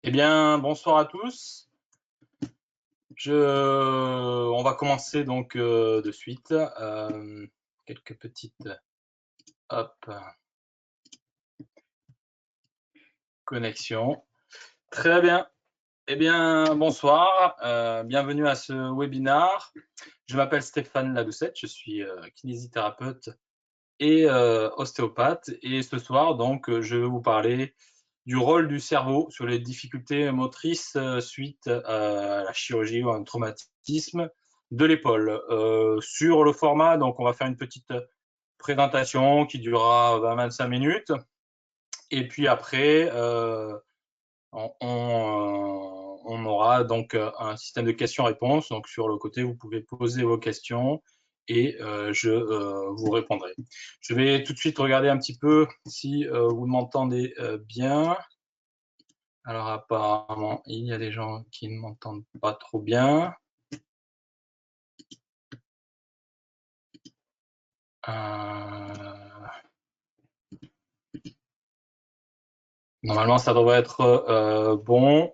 Eh bien, bonsoir à tous. On va commencer donc de suite. Quelques petites hop, connexions. Très bien. Eh bien, bonsoir. Bienvenue à ce webinar. Je m'appelle Stéphane Ladoucette, je suis kinésithérapeute et ostéopathe. Et ce soir, donc, je vais vous parler du rôle du cerveau sur les difficultés motrices suite à la chirurgie ou à un traumatisme de l'épaule. Sur le format, donc on va faire une petite présentation qui durera 20-25 minutes. Et puis après, on aura donc un système de questions-réponses. Donc sur le côté, vous pouvez poser vos questions et je vous répondrai. Je vais tout de suite regarder un petit peu si vous m'entendez bien. Alors apparemment, il y a des gens qui ne m'entendent pas trop bien. Normalement, ça devrait être bon.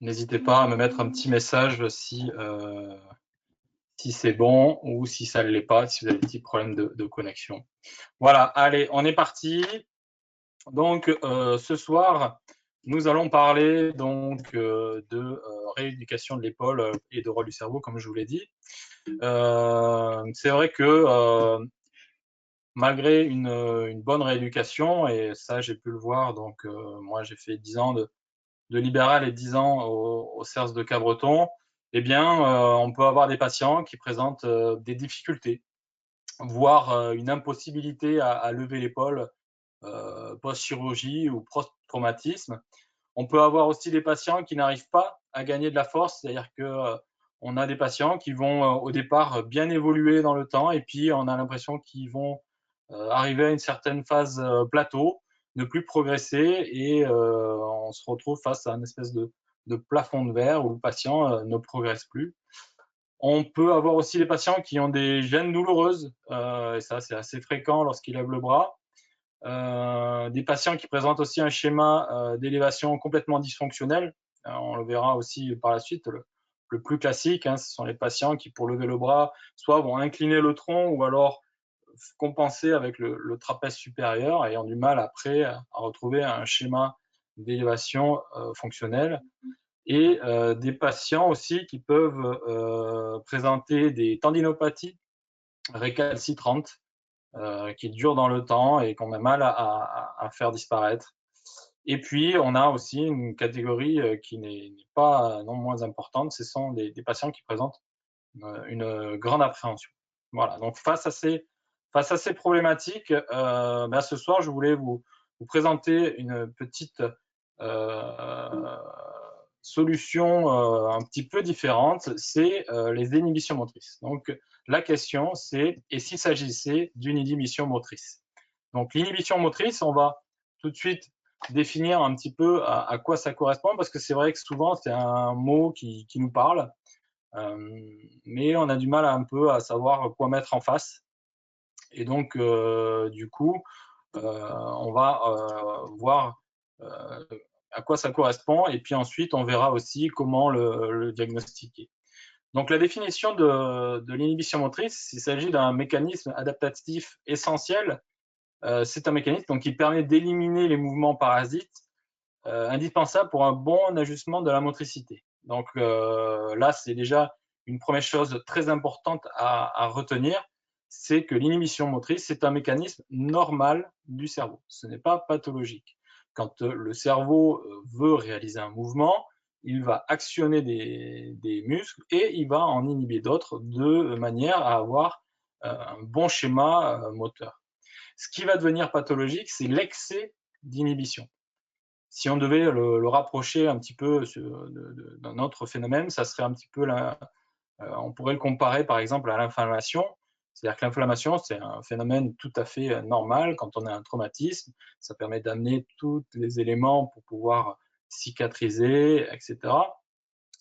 N'hésitez pas à me mettre un petit message si c'est bon ou si ça ne l'est pas, si vous avez des petits problèmes de connexion. Voilà, allez, on est parti. Donc, ce soir, nous allons parler donc de rééducation de l'épaule et de rôle du cerveau, comme je vous l'ai dit. C'est vrai que malgré une bonne rééducation, et ça j'ai pu le voir, donc moi j'ai fait 10 ans de libéral et 10 ans au CERS de Cabreton, eh bien on peut avoir des patients qui présentent des difficultés, voire une impossibilité à lever l'épaule post-chirurgie ou post-traumatisme. On peut avoir aussi des patients qui n'arrivent pas à gagner de la force, c'est-à-dire que on a des patients qui vont au départ bien évoluer dans le temps et puis on a l'impression qu'ils vont arriver à une certaine phase plateau, ne plus progresser et on se retrouve face à une espèce de plafond de verre où le patient ne progresse plus. On peut avoir aussi des patients qui ont des gênes douloureuses, et ça c'est assez fréquent lorsqu'ils lèvent le bras. Des patients qui présentent aussi un schéma d'élévation complètement dysfonctionnel. On le verra aussi par la suite. Le plus classique, hein, ce sont les patients qui, pour lever le bras, soit vont incliner le tronc ou alors compenser avec le trapèze supérieur et ont du mal après à retrouver un schéma d'élévation fonctionnel. Et des patients aussi qui peuvent présenter des tendinopathies récalcitrantes qui durent dans le temps et qu'on a mal à faire disparaître. Et puis, on a aussi une catégorie qui n'est pas non moins importante, ce sont des patients qui présentent une grande appréhension. Voilà, donc face à ces problématiques, ce soir, je voulais vous présenter une petite solution un petit peu différente, c'est les inhibitions motrices. Donc, la question, c'est et s'il s'agissait d'une inhibition motrice? Donc, l'inhibition motrice, on va tout de suite définir un petit peu à quoi ça correspond, parce que c'est vrai que souvent, c'est un mot qui nous parle, mais on a du mal un peu à savoir quoi mettre en face. Et donc, du coup, on va voir à quoi ça correspond, et puis ensuite, on verra aussi comment le diagnostiquer. Donc, la définition de l'inhibition motrice, il s'agit d'un mécanisme adaptatif essentiel. C'est un mécanisme donc, qui permet d'éliminer les mouvements parasites indispensables pour un bon ajustement de la motricité. Donc là, c'est déjà une première chose très importante à retenir, c'est que l'inhibition motrice, c'est un mécanisme normal du cerveau. Ce n'est pas pathologique. Quand le cerveau veut réaliser un mouvement, il va actionner des muscles et il va en inhiber d'autres de manière à avoir un bon schéma moteur. Ce qui va devenir pathologique, c'est l'excès d'inhibition. Si on devait le rapprocher un petit peu d'un autre phénomène, ça serait un petit peu on pourrait le comparer par exemple à l'inflammation. C'est-à-dire que l'inflammation, c'est un phénomène tout à fait normal quand on a un traumatisme. Ça permet d'amener tous les éléments pour pouvoir cicatriser, etc.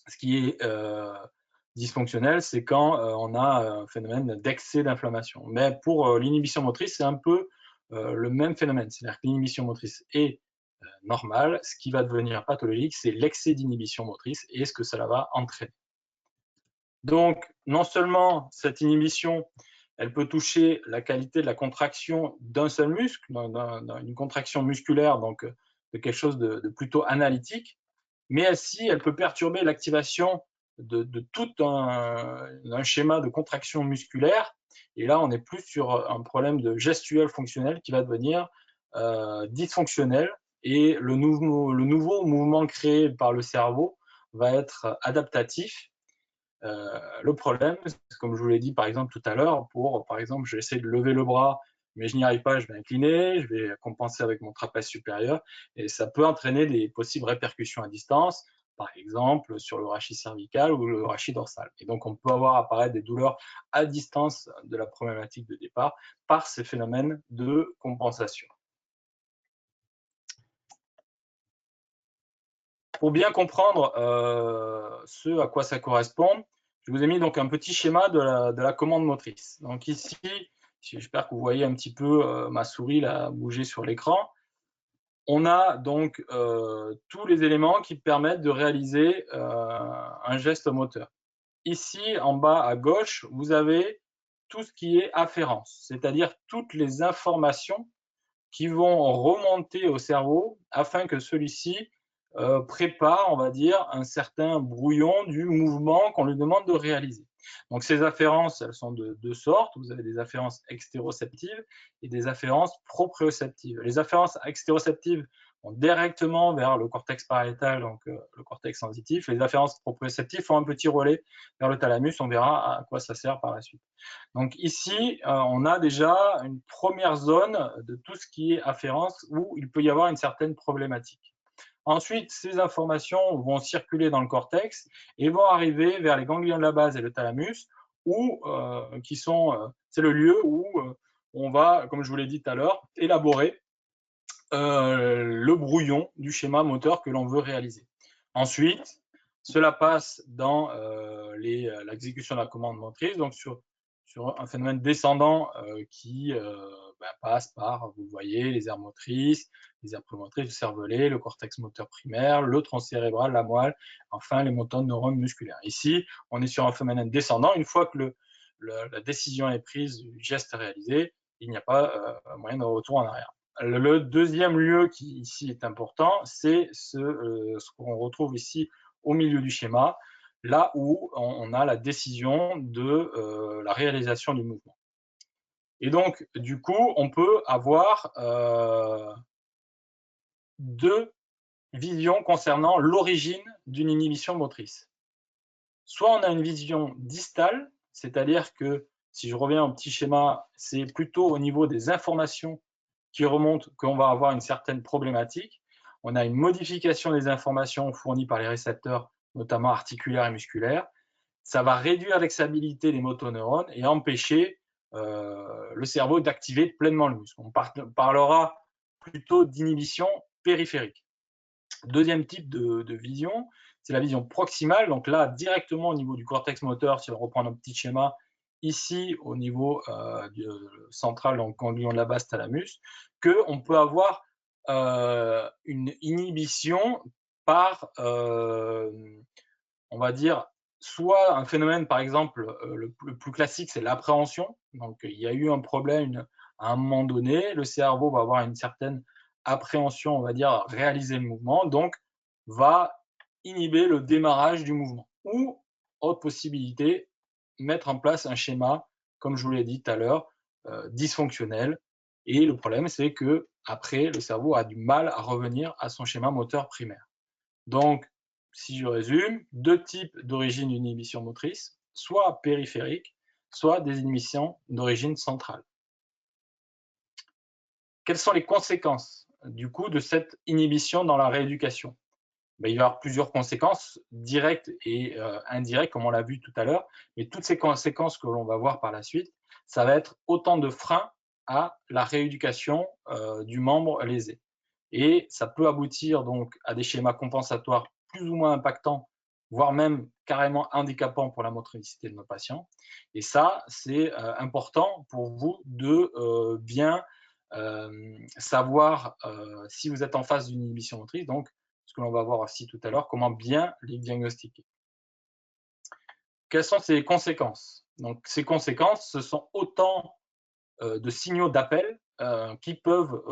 Ce qui est dysfonctionnel, c'est quand on a un phénomène d'excès d'inflammation. Mais pour l'inhibition motrice, c'est un peu le même phénomène. C'est-à-dire que l'inhibition motrice est normale. Ce qui va devenir pathologique, c'est l'excès d'inhibition motrice et ce que cela va entraîner. Donc, non seulement cette inhibition, elle peut toucher la qualité de la contraction d'un seul muscle, une contraction musculaire, donc de quelque chose de plutôt analytique, mais aussi elle peut perturber l'activation de tout un schéma de contraction musculaire. Et là, on est plus sur un problème de gestuel fonctionnel qui va devenir dysfonctionnel. Et le nouveau mouvement créé par le cerveau va être adaptatif. Le problème, comme je vous l'ai dit par exemple tout à l'heure, par exemple, je vais essayer de lever le bras, mais je n'y arrive pas, je vais incliner, je vais compenser avec mon trapèze supérieur, et ça peut entraîner des possibles répercussions à distance, par exemple sur le rachis cervical ou le rachis dorsal. Et donc on peut avoir apparaître des douleurs à distance de la problématique de départ par ces phénomènes de compensation. Pour bien comprendre ce à quoi ça correspond, je vous ai mis donc un petit schéma de la commande motrice. Donc ici, j'espère que vous voyez un petit peu ma souris là, bouger sur l'écran. On a donc tous les éléments qui permettent de réaliser un geste moteur. Ici, en bas à gauche, vous avez tout ce qui est afférence, c'est-à-dire toutes les informations qui vont remonter au cerveau afin que celui-ci prépare, on va dire, un certain brouillon du mouvement qu'on lui demande de réaliser. Donc ces afférences, elles sont de deux sortes. Vous avez des afférences extéroceptives et des afférences proprioceptives. Les afférences extéroceptives vont directement vers le cortex pariétal, donc le cortex sensitif. Les afférences proprioceptives font un petit relais vers le thalamus. On verra à quoi ça sert par la suite. Donc ici, on a déjà une première zone de tout ce qui est afférence où il peut y avoir une certaine problématique. Ensuite, ces informations vont circuler dans le cortex et vont arriver vers les ganglions de la base et le thalamus, c'est le lieu où on va, comme je vous l'ai dit tout à l'heure, élaborer le brouillon du schéma moteur que l'on veut réaliser. Ensuite, cela passe dans l'exécution de la commande motrice, donc sur un phénomène descendant qui passe par, vous voyez, les aires motrices, les aires prémotrices, le cervelet, le cortex moteur primaire, le tronc cérébral, la moelle, enfin les moteurs de neurones musculaires. Ici, on est sur un phénomène descendant. Une fois que la décision est prise, le geste est réalisé, il n'y a pas moyen de retour en arrière. Le deuxième lieu qui ici est important, c'est ce qu'on retrouve ici au milieu du schéma, là où on a la décision de la réalisation du mouvement. Et donc, du coup, on peut avoir deux visions concernant l'origine d'une inhibition motrice. Soit on a une vision distale, c'est-à-dire que, si je reviens au petit schéma, c'est plutôt au niveau des informations qui remontent qu'on va avoir une certaine problématique. On a une modification des informations fournies par les récepteurs, notamment articulaires et musculaires. Ça va réduire l'excitabilité des motoneurones et empêcher le cerveau d'activer pleinement le muscle. On parlera plutôt d'inhibition périphérique. Deuxième type de vision, c'est la vision proximale. Donc là, directement au niveau du cortex moteur, si on reprend notre petit schéma, ici au niveau central, donc ganglion de la base thalamus, qu'on peut avoir une inhibition par, on va dire, soit un phénomène, par exemple, le plus classique, c'est l'appréhension. Donc, il y a eu un problème à un moment donné, le cerveau va avoir une certaine appréhension, on va dire, à réaliser le mouvement, donc va inhiber le démarrage du mouvement. Ou, autre possibilité, mettre en place un schéma, comme je vous l'ai dit tout à l'heure, dysfonctionnel. Et le problème, c'est que après, le cerveau a du mal à revenir à son schéma moteur primaire. Donc, si je résume, deux types d'origine d'inhibition motrice, soit périphérique, soit des inhibitions d'origine centrale. Quelles sont les conséquences du coup de cette inhibition dans la rééducation? Il va y avoir plusieurs conséquences directes et indirectes, comme on l'a vu tout à l'heure, mais toutes ces conséquences que l'on va voir par la suite, ça va être autant de freins à la rééducation du membre lésé. Et ça peut aboutir donc à des schémas compensatoires plus ou moins impactants, voire même carrément handicapants pour la motricité de nos patients. Et ça, c'est important pour vous de bien savoir si vous êtes en face d'une inhibition motrice, donc ce que l'on va voir aussi tout à l'heure, comment bien les diagnostiquer. Quelles sont ces conséquences? Donc, ces conséquences, ce sont autant de signaux d'appel qui peuvent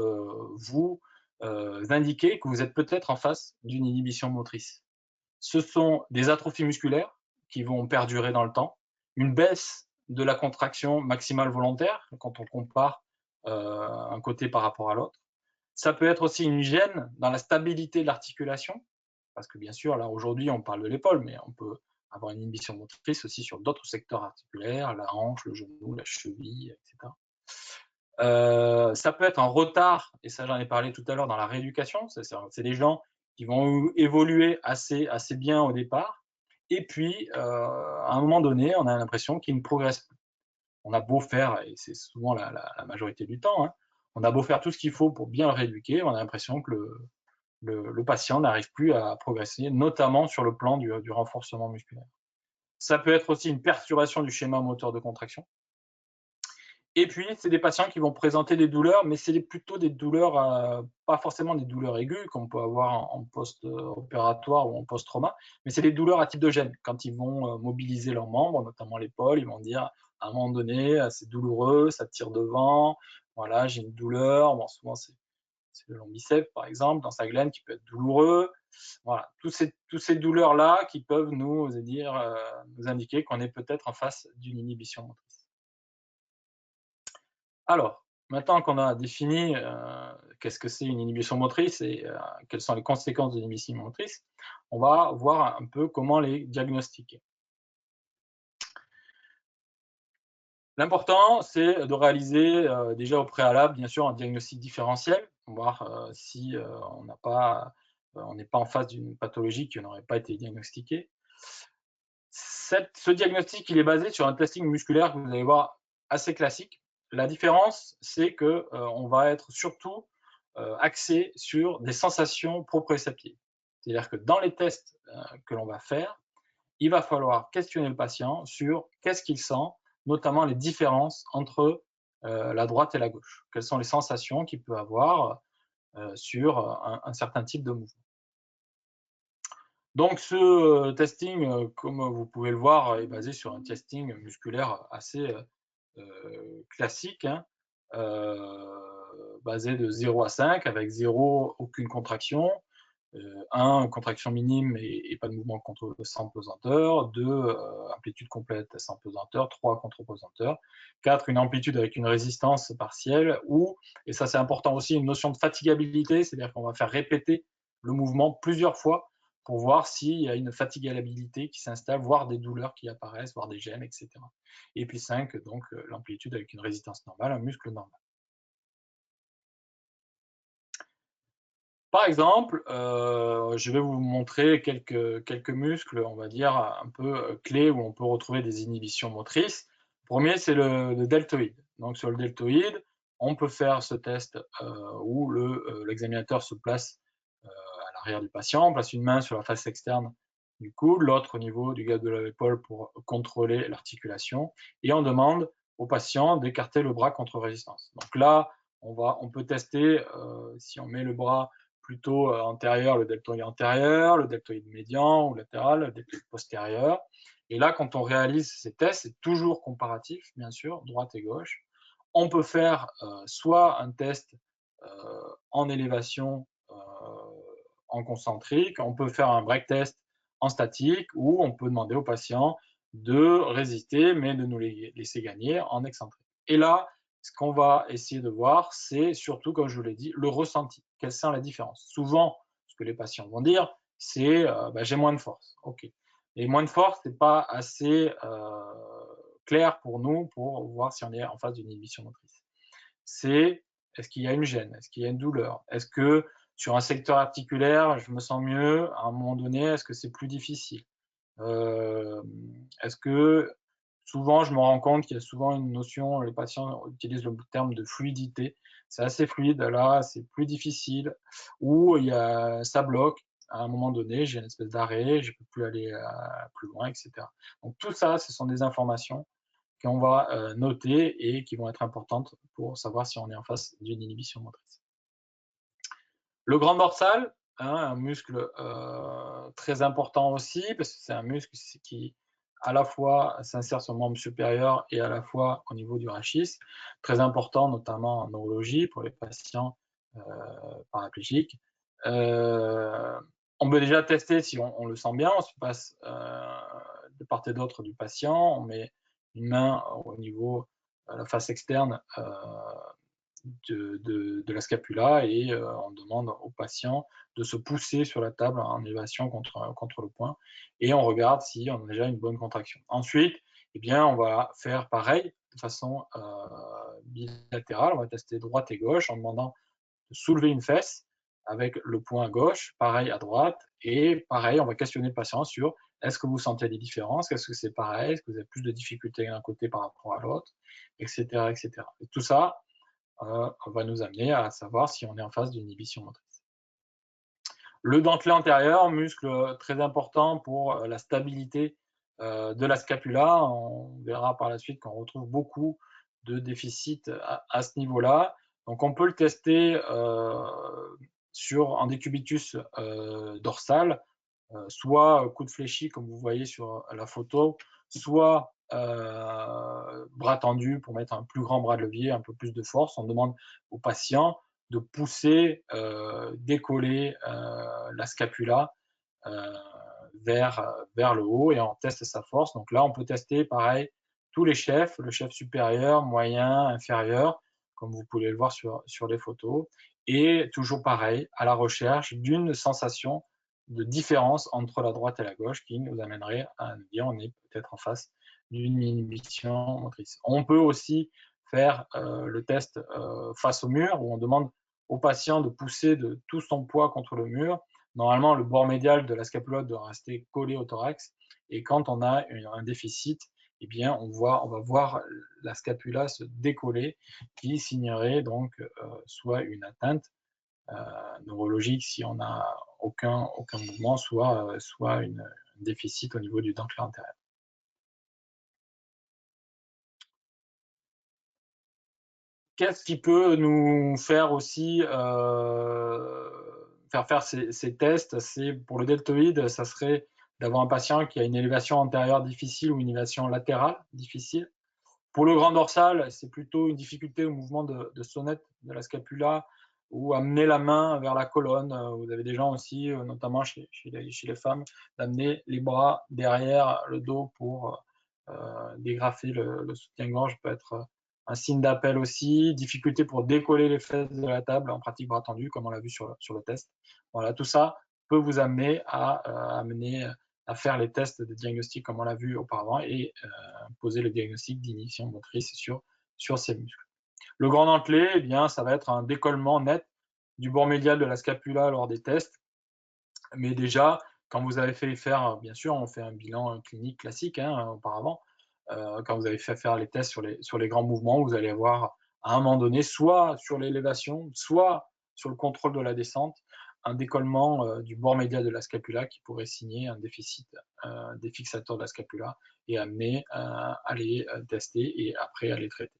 vous indiquer que vous êtes peut-être en face d'une inhibition motrice. Ce sont des atrophies musculaires qui vont perdurer dans le temps, une baisse de la contraction maximale volontaire quand on compare un côté par rapport à l'autre. Ça peut être aussi une gêne dans la stabilité de l'articulation, parce que bien sûr, là aujourd'hui on parle de l'épaule, mais on peut avoir une inhibition motrice aussi sur d'autres secteurs articulaires, la hanche, le genou, la cheville, etc. Ça peut être un retard, et ça j'en ai parlé tout à l'heure dans la rééducation, c'est des gens qui vont évoluer assez bien au départ, et puis à un moment donné, on a l'impression qu'ils ne progressent plus. On a beau faire, et c'est souvent la majorité du temps, hein, on a beau faire tout ce qu'il faut pour bien le rééduquer, on a l'impression que le patient n'arrive plus à progresser, notamment sur le plan du renforcement musculaire. Ça peut être aussi une perturbation du schéma moteur de contraction. Et puis, c'est des patients qui vont présenter des douleurs, mais c'est plutôt des douleurs, pas forcément des douleurs aiguës, qu'on peut avoir en post-opératoire ou en post-trauma, mais c'est des douleurs à type de gêne. Quand ils vont mobiliser leurs membres, notamment l'épaule, ils vont dire à un moment donné, c'est douloureux, ça tire devant, voilà, j'ai une douleur. Bon, souvent, c'est le long biceps, par exemple, dans sa glène, qui peut être douloureux. Voilà, toutes ces douleurs-là qui peuvent nous indiquer qu'on est peut-être en face d'une inhibition motrice. Alors, maintenant qu'on a défini qu'est-ce que c'est une inhibition motrice et quelles sont les conséquences d'une inhibition motrice, on va voir un peu comment les diagnostiquer. L'important, c'est de réaliser déjà au préalable, bien sûr, un diagnostic différentiel, voir si on n'est pas en face d'une pathologie qui n'aurait pas été diagnostiquée. Ce diagnostic, il est basé sur un testing musculaire que vous allez voir assez classique. La différence, c'est qu'on va être surtout axé sur des sensations proprioceptives. C'est-à-dire que dans les tests que l'on va faire, il va falloir questionner le patient sur qu'est-ce qu'il sent, notamment les différences entre la droite et la gauche. Quelles sont les sensations qu'il peut avoir sur un certain type de mouvement. Donc ce testing, comme vous pouvez le voir, est basé sur un testing musculaire assez classique, hein, basé de 0 à 5, avec 0, aucune contraction, 1, contraction minime et pas de mouvement sans pesanteur, 2, amplitude complète sans pesanteur, 3, contre-pesanteur, 4, une amplitude avec une résistance partielle, ou, et ça c'est important aussi, une notion de fatigabilité, c'est-à-dire qu'on va faire répéter le mouvement plusieurs fois pour voir s'il y a une fatigabilité qui s'installe, voire des douleurs qui apparaissent, voire des gènes, etc. Et puis 5, donc l'amplitude avec une résistance normale, un muscle normal. Par exemple, je vais vous montrer quelques muscles, on va dire, un peu clés où on peut retrouver des inhibitions motrices. Le premier, c'est le deltoïde. Donc sur le deltoïde, on peut faire ce test où l'examinateur se place à l'arrière du patient, on place une main sur la face externe du coude, l'autre au niveau du gable de l'épaule pour contrôler l'articulation, et on demande au patient d'écarter le bras contre résistance. Donc là, on peut tester, si on met le bras plutôt antérieur, le deltoïde antérieur, le deltoïde médian ou latéral, le deltoïde postérieur. Et là, quand on réalise ces tests, c'est toujours comparatif, bien sûr, droite et gauche. On peut faire soit un test en élévation en concentrique, on peut faire un break test en statique, ou on peut demander au patient de résister, mais de nous laisser gagner en excentrique. Et là, ce qu'on va essayer de voir, c'est surtout, comme je vous l'ai dit, le ressenti. Quelle est la différence? Souvent, ce que les patients vont dire, c'est j'ai moins de force. Ok. Et moins de force, ce n'est pas assez clair pour nous pour voir si on est en face d'une inhibition motrice. C'est est-ce qu'il y a une gêne? Est-ce qu'il y a une douleur? Est-ce que sur un secteur articulaire, je me sens mieux? À un moment donné, est-ce que c'est plus difficile? Est-ce que souvent, je me rends compte qu'il y a souvent une notion, les patients utilisent le terme de fluidité. C'est assez fluide, là, c'est plus difficile, ou ça bloque. À un moment donné, j'ai une espèce d'arrêt, je ne peux plus aller plus loin, etc. Donc tout ça, ce sont des informations qu'on va noter et qui vont être importantes pour savoir si on est en face d'une inhibition motrice. Le grand dorsal, hein, un muscle très important aussi, parce que c'est un muscle qui à la fois s'insère sur le membre supérieur et à la fois au niveau du rachis, très important notamment en neurologie pour les patients paraplégiques. On peut déjà tester si on le sent bien, on se passe de part et d'autre du patient, on met une main au niveau de la face externe de la scapula et on demande au patient de se pousser sur la table en élévation contre le point et on regarde si on a déjà une bonne contraction. Ensuite, eh bien, on va faire pareil de façon bilatérale, on va tester droite et gauche en demandant de soulever une fesse avec le poing gauche, pareil à droite, et pareil, on va questionner le patient sur est-ce que vous sentez des différences, est-ce que c'est pareil, est-ce que vous avez plus de difficultés d'un côté par rapport à l'autre, etc., etc. Et tout ça va nous amener à savoir si on est en phase d'une inhibition motrice. Le dentelé antérieur, muscle très important pour la stabilité de la scapula. On verra par la suite qu'on retrouve beaucoup de déficits à ce niveau-là. Donc on peut le tester en décubitus dorsal, soit coude fléchi comme vous voyez sur la photo, soit bras tendu pour mettre un plus grand bras de levier, un peu plus de force. On demande au patient de pousser, décoller la scapula vers le haut et on teste sa force. Donc là, on peut tester pareil tous les chefs, le chef supérieur, moyen, inférieur, comme vous pouvez le voir sur les photos. Et toujours pareil, à la recherche d'une sensation de différence entre la droite et la gauche qui nous amènerait à nous dire on est peut-être en face d'une inhibition motrice. On peut aussi faire le test face au mur où on demande au patient de pousser de tout son poids contre le mur. Normalement, le bord médial de la scapula doit rester collé au thorax et quand on a un déficit, eh bien, on va voir la scapula se décoller qui signerait donc soit une atteinte neurologique si on n'a aucun mouvement, soit un déficit au niveau du dentelé antérieur. Qu'est-ce qui peut nous faire aussi faire ces tests? C'est pour le deltoïde, ça serait d'avoir un patient qui a une élévation antérieure difficile ou une élévation latérale difficile. Pour le grand dorsal, c'est plutôt une difficulté au mouvement de sonnette de la scapula ou amener la main vers la colonne. Vous avez des gens aussi, notamment chez les femmes, d'amener les bras derrière le dos pour dégrafer le soutien-gorge peut être un signe d'appel aussi. Difficulté pour décoller les fesses de la table en pratique bras tendu, comme on l'a vu sur le test. Voilà, tout ça peut vous amener à faire les tests de diagnostic comme on l'a vu auparavant et poser le diagnostic d'inhibition motrice sur ces muscles. Le grand dentelé, eh bien, ça va être un décollement net du bord médial de la scapula lors des tests. Mais déjà, quand vous avez fait faire, bien sûr, on fait un bilan clinique classique auparavant. Quand vous avez fait faire les tests sur les grands mouvements, vous allez avoir à un moment donné, soit sur l'élévation, soit sur le contrôle de la descente, un décollement du bord médial de la scapula qui pourrait signer un déficit des fixateurs de la scapula et amener à les tester et après à les traiter.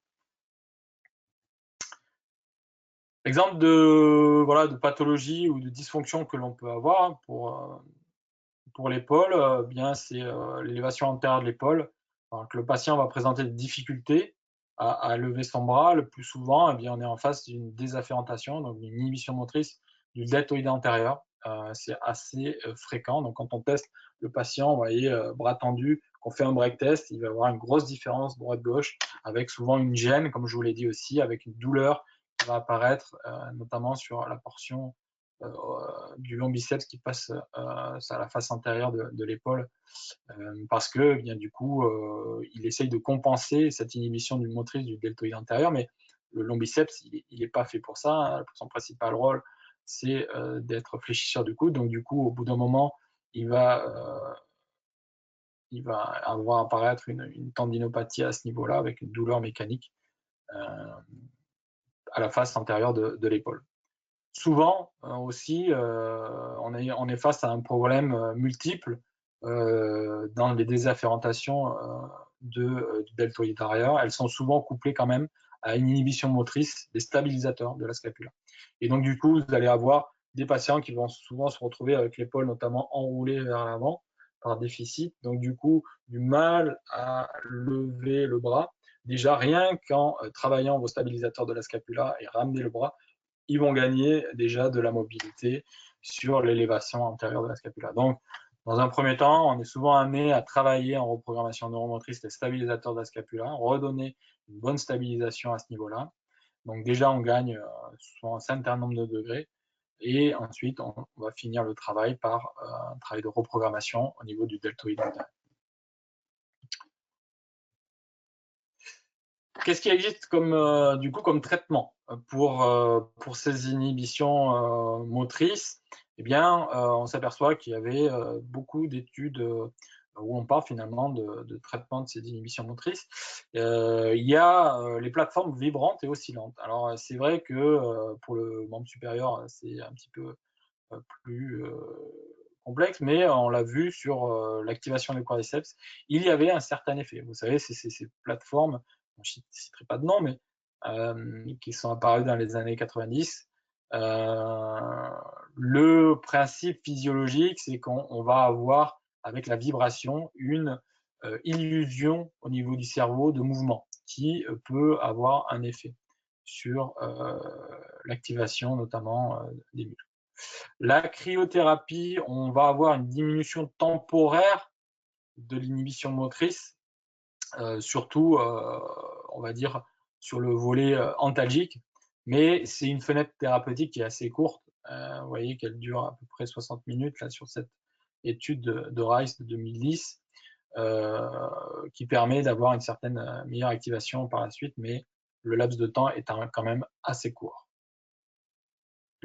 Exemple de pathologie ou de dysfonction que l'on peut avoir pour l'épaule, bien c'est l'élévation antérieure de l'épaule. Donc le patient va présenter des difficultés à lever son bras. Le plus souvent, eh bien, on est en face d'une désafférentation, donc d'une inhibition motrice du deltoïde antérieur. C'est assez fréquent. Donc quand on teste le patient, vous voyez, bras tendu, qu'on fait un break test, il va y avoir une grosse différence droite-gauche, avec souvent une gêne, comme je vous l'ai dit aussi, avec une douleur qui va apparaître, notamment sur la portion du long biceps qui passe à la face antérieure de l'épaule parce que bien du coup il essaye de compenser cette inhibition du motrice du deltoïde antérieur, mais le long biceps il n'est pas fait pour ça. Son principal rôle c'est d'être fléchisseur du coude, donc du coup au bout d'un moment il va avoir apparaître une tendinopathie à ce niveau-là avec une douleur mécanique à la face antérieure de l'épaule. Souvent aussi, on est face à un problème multiple dans les désafférentations du deltoïde arrière, elles sont souvent couplées quand même à une inhibition motrice des stabilisateurs de la scapula. Et donc, du coup, vous allez avoir des patients qui vont souvent se retrouver avec l'épaule notamment enroulée vers l'avant par déficit. Donc, du coup, du mal à lever le bras. Déjà, rien qu'en travaillant vos stabilisateurs de la scapula et ramener le bras, ils vont gagner déjà de la mobilité sur l'élévation antérieure de la scapula. Donc, dans un premier temps, on est souvent amené à travailler en reprogrammation neuromotrice les stabilisateurs de la scapula, redonner une bonne stabilisation à ce niveau-là. Donc déjà, on gagne souvent un certain nombre de degrés. Et ensuite, on va finir le travail par un travail de reprogrammation au niveau du deltoïde antérieur. Qu'est-ce qui existe comme, du coup, comme traitement pour ces inhibitions motrices? Eh bien, on s'aperçoit qu'il y avait beaucoup d'études où on parle finalement de traitement de ces inhibitions motrices. Il y a les plateformes vibrantes et oscillantes. Alors, c'est vrai que pour le membre supérieur, c'est un petit peu plus complexe, mais on l'a vu sur l'activation du quadriceps, il y avait un certain effet. Vous savez, c'est ces plateformes, je ne citerai pas de nom, mais qui sont apparues dans les années 90. Le principe physiologique, c'est qu'on va avoir, avec la vibration, une illusion au niveau du cerveau de mouvement qui peut avoir un effet sur l'activation notamment des muscles. La cryothérapie, on va avoir une diminution temporaire de l'inhibition motrice, surtout, on va dire, sur le volet antalgique, mais c'est une fenêtre thérapeutique qui est assez courte. Vous voyez qu'elle dure à peu près 60 minutes là, sur cette étude de Rice de 2010, qui permet d'avoir une certaine meilleure activation par la suite, mais le laps de temps est quand même assez court.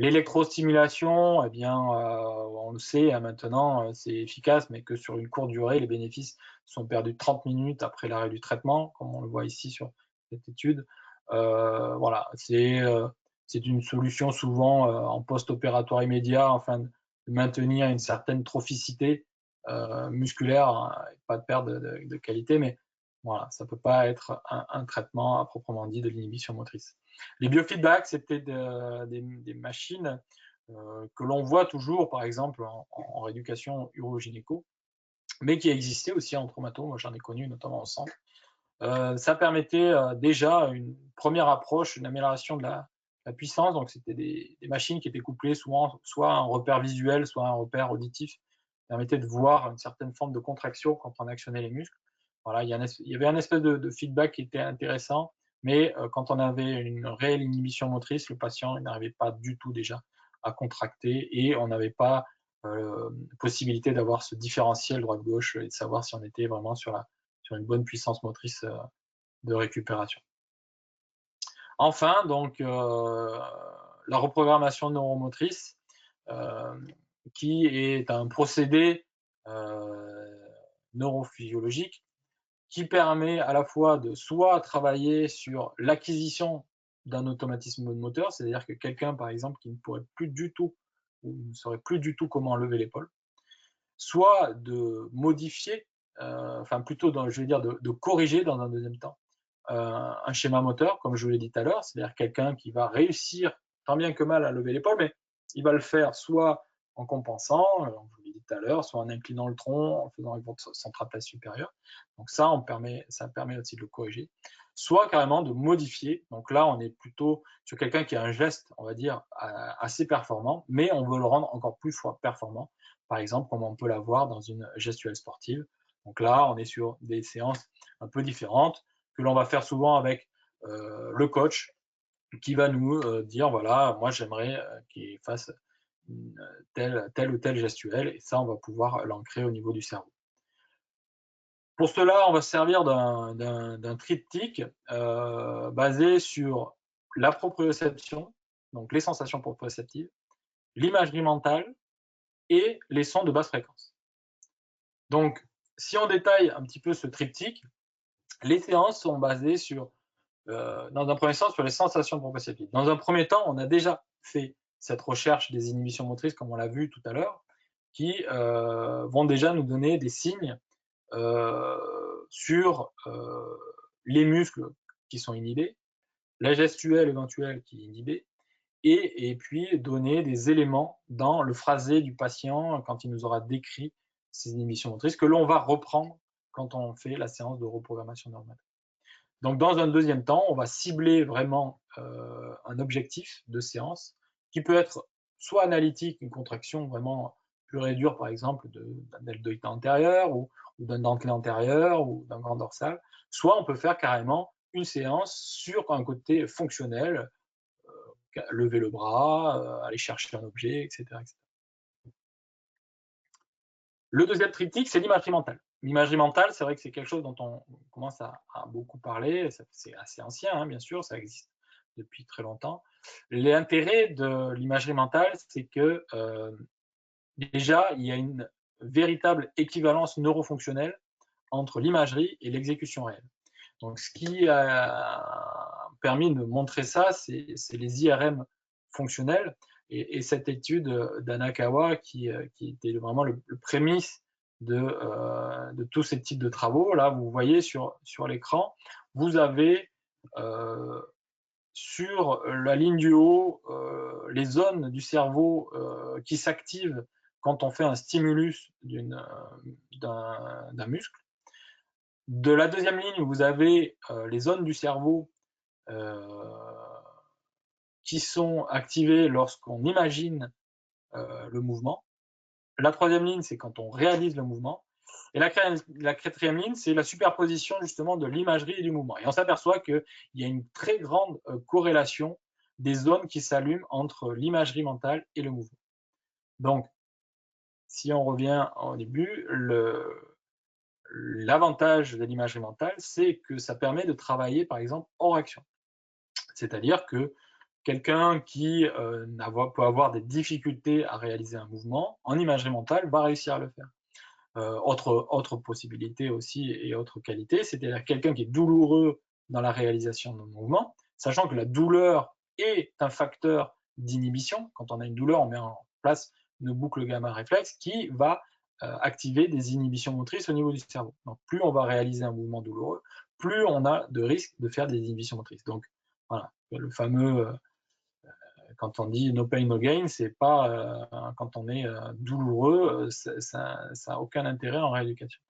L'électrostimulation, eh bien, on le sait maintenant, c'est efficace, mais que sur une courte durée, les bénéfices sont perdus 30 minutes après l'arrêt du traitement, comme on le voit ici sur cette étude. Voilà, c'est une solution souvent en post-opératoire immédiat, afin de maintenir une certaine trophicité musculaire, hein, pas de perte de qualité, mais voilà, ça ne peut pas être un traitement à proprement dit de l'inhibition motrice. Les biofeedbacks, c'était des machines que l'on voit toujours, par exemple, en rééducation urogynéco, mais qui existaient aussi en traumato. Moi, j'en ai connu, notamment au centre. Ça permettait déjà une première approche, une amélioration de la puissance. Donc, c'était des machines qui étaient couplées souvent, soit à un repère visuel, soit à un repère auditif, qui permettait de voir une certaine forme de contraction quand on actionnait les muscles. Voilà, il y avait un espèce de feedback qui était intéressant, mais quand on avait une réelle inhibition motrice, le patient n'arrivait pas du tout déjà à contracter et on n'avait pas possibilité d'avoir ce différentiel droite-gauche et de savoir si on était vraiment sur une bonne puissance motrice de récupération. Enfin, donc, la reprogrammation neuromotrice, qui est un procédé neurophysiologique qui permet à la fois de soit travailler sur l'acquisition d'un automatisme moteur, c'est-à-dire que quelqu'un, par exemple, qui ne pourrait plus du tout ou ne saurait plus du tout comment lever l'épaule, soit de modifier, enfin plutôt, je vais dire, de corriger dans un deuxième temps un schéma moteur, comme je vous l'ai dit tout à l'heure, c'est-à-dire quelqu'un qui va réussir tant bien que mal à lever l'épaule, mais il va le faire soit en compensant, je vous l'ai dit tout à l'heure, soit en inclinant le tronc, en faisant une centrapèze supérieure. Donc ça permet aussi de le corriger. Soit carrément de modifier. Donc là, on est plutôt sur quelqu'un qui a un geste, on va dire, assez performant, mais on veut le rendre encore plus performant. Par exemple, comme on peut l'avoir dans une gestuelle sportive. Donc là, on est sur des séances un peu différentes que l'on va faire souvent avec le coach qui va nous dire, voilà, moi j'aimerais qu'il fasse telle ou telle gestuelle, et ça, on va pouvoir l'ancrer au niveau du cerveau. Pour cela, on va se servir d'un triptyque basé sur la proprioception, donc les sensations proprioceptives, l'imagerie mentale et les sons de basse fréquence. Donc, si on détaille un petit peu ce triptyque, les séances sont basées sur, dans un premier temps, sur les sensations proprioceptives. Dans un premier temps, on a déjà fait cette recherche des inhibitions motrices, comme on l'a vu tout à l'heure, qui vont déjà nous donner des signes sur les muscles qui sont inhibés, la gestuelle éventuelle qui est inhibée, et puis donner des éléments dans le phrasé du patient quand il nous aura décrit ces inhibitions motrices que l'on va reprendre quand on fait la séance de reprogrammation neuromotrice. Donc, dans un deuxième temps, on va cibler vraiment un objectif de séance qui peut être soit analytique, une contraction vraiment pure et dure, par exemple, d'un deltoïde antérieur ou d'un dentelé antérieur ou d'un grand dorsal, soit on peut faire carrément une séance sur un côté fonctionnel, lever le bras, aller chercher un objet, etc., etc. Le deuxième triptyque, c'est l'imagerie mentale. L'imagerie mentale, c'est vrai que c'est quelque chose dont on commence à beaucoup parler. C'est assez ancien, hein, bien sûr, ça existe depuis très longtemps. L'intérêt de l'imagerie mentale, c'est que déjà, il y a une véritable équivalence neurofonctionnelle entre l'imagerie et l'exécution réelle. Donc, ce qui a permis de montrer ça, c'est les IRM fonctionnels et cette étude d'Anakawa qui était vraiment le prémisse de tous ces types de travaux. Là, vous voyez sur l'écran, vous avez sur la ligne du haut les zones du cerveau qui s'activent quand on fait un stimulus d'un muscle. De la deuxième ligne, vous avez les zones du cerveau qui sont activées lorsqu'on imagine le mouvement. La troisième ligne, c'est quand on réalise le mouvement. Et la quatrième ligne, c'est la superposition justement de l'imagerie et du mouvement. Et on s'aperçoit qu'il y a une très grande corrélation des zones qui s'allument entre l'imagerie mentale et le mouvement. Donc, si on revient au début, l'avantage de l'imagerie mentale, c'est que ça permet de travailler, par exemple, hors action. C'est-à-dire que quelqu'un qui peut avoir des difficultés à réaliser un mouvement, en imagerie mentale, va réussir à le faire. Autre possibilité aussi et autre qualité, c'est-à-dire quelqu'un qui est douloureux dans la réalisation d'un mouvement, sachant que la douleur est un facteur d'inhibition. Quand on a une douleur, on met en place une boucle gamma réflexe qui va activer des inhibitions motrices au niveau du cerveau. Donc, plus on va réaliser un mouvement douloureux, plus on a de risque de faire des inhibitions motrices. Donc, voilà, le fameux quand on dit no pain, no gain, c'est pas quand on est douloureux, ça n'a aucun intérêt en rééducation.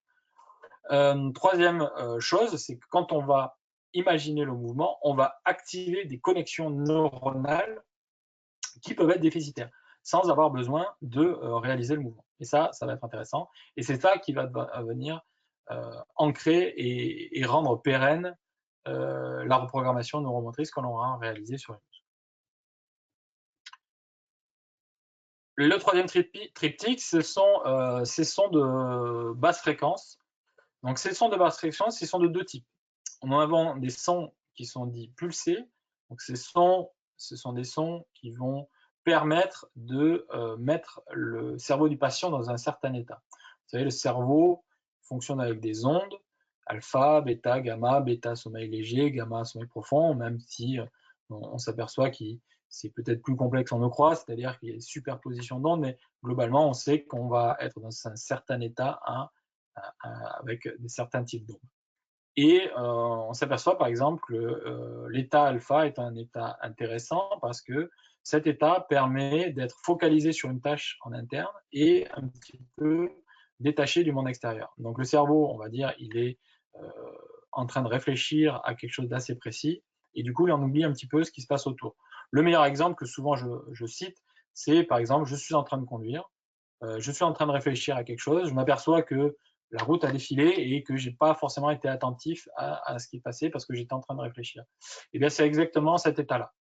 Troisième chose, c'est que quand on va imaginer le mouvement, on va activer des connexions neuronales qui peuvent être déficitaires, sans avoir besoin de réaliser le mouvement. Et ça va être intéressant. Et c'est ça qui va venir ancrer et rendre pérenne la reprogrammation neuromotrice qu'on aura réalisée sur une. Le troisième triptyque, ce sont ces sons de basse fréquence. Donc, ces sons de basse fréquence, ils sont de deux types. On a des sons qui sont dits pulsés. Donc, ce sont des sons qui vont permettre de mettre le cerveau du patient dans un certain état. Vous savez, le cerveau fonctionne avec des ondes, alpha, bêta, gamma, bêta sommeil léger, gamma sommeil profond, même si on s'aperçoit que c'est peut-être plus complexe qu'on ne croit, c'est-à-dire qu'il y a une superposition d'ondes, mais globalement, on sait qu'on va être dans un certain état avec certains types d'ondes. Et on s'aperçoit par exemple que l'état alpha est un état intéressant parce que cet état permet d'être focalisé sur une tâche en interne et un petit peu détaché du monde extérieur. Donc le cerveau, on va dire, il est en train de réfléchir à quelque chose d'assez précis et du coup, il en oublie un petit peu ce qui se passe autour. Le meilleur exemple que souvent je cite, c'est par exemple, je suis en train de conduire, je suis en train de réfléchir à quelque chose, je m'aperçois que la route a défilé et que j'ai pas forcément été attentif à ce qui passait parce que j'étais en train de réfléchir. Et bien c'est exactement cet état-là.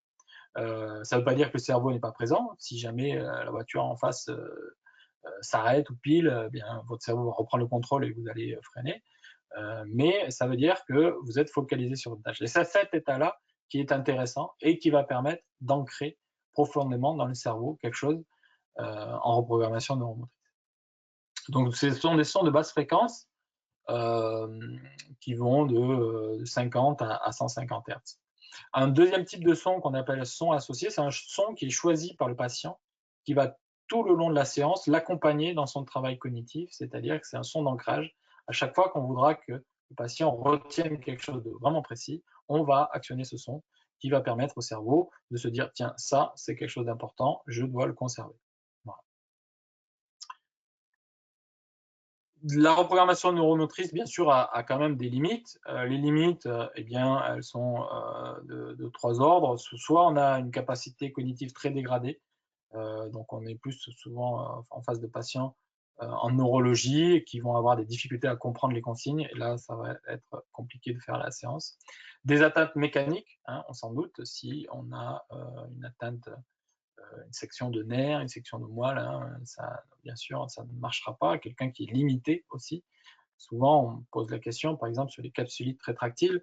Ça ne veut pas dire que le cerveau n'est pas présent. Si jamais la voiture en face s'arrête ou pile, bien votre cerveau va reprendre le contrôle et vous allez freiner. Mais ça veut dire que vous êtes focalisé sur une tâche. Et c'est cet état-là qui est intéressant et qui va permettre d'ancrer profondément dans le cerveau quelque chose en reprogrammation neuromotrice. Donc, ce sont des sons de basse fréquence qui vont de 50 à 150 Hz. Un deuxième type de son qu'on appelle son associé, c'est un son qui est choisi par le patient, qui va tout le long de la séance l'accompagner dans son travail cognitif, c'est-à-dire que c'est un son d'ancrage. À chaque fois qu'on voudra que le patient retienne quelque chose de vraiment précis, on va actionner ce son qui va permettre au cerveau de se dire, tiens, ça, c'est quelque chose d'important, je dois le conserver. Voilà. La reprogrammation neuromotrice, bien sûr, a quand même des limites. Les limites, eh bien, elles sont de 3 ordres. Soit on a une capacité cognitive très dégradée, donc on est plus souvent en face de patients en neurologie qui vont avoir des difficultés à comprendre les consignes, et là, ça va être compliqué de faire la séance. Des atteintes mécaniques, hein, on s'en doute, si on a une atteinte, une section de nerfs, une section de moelle, hein, ça, bien sûr, ça ne marchera pas. Quelqu'un qui est limité aussi. Souvent, on me pose la question, par exemple, sur les capsulites rétractiles.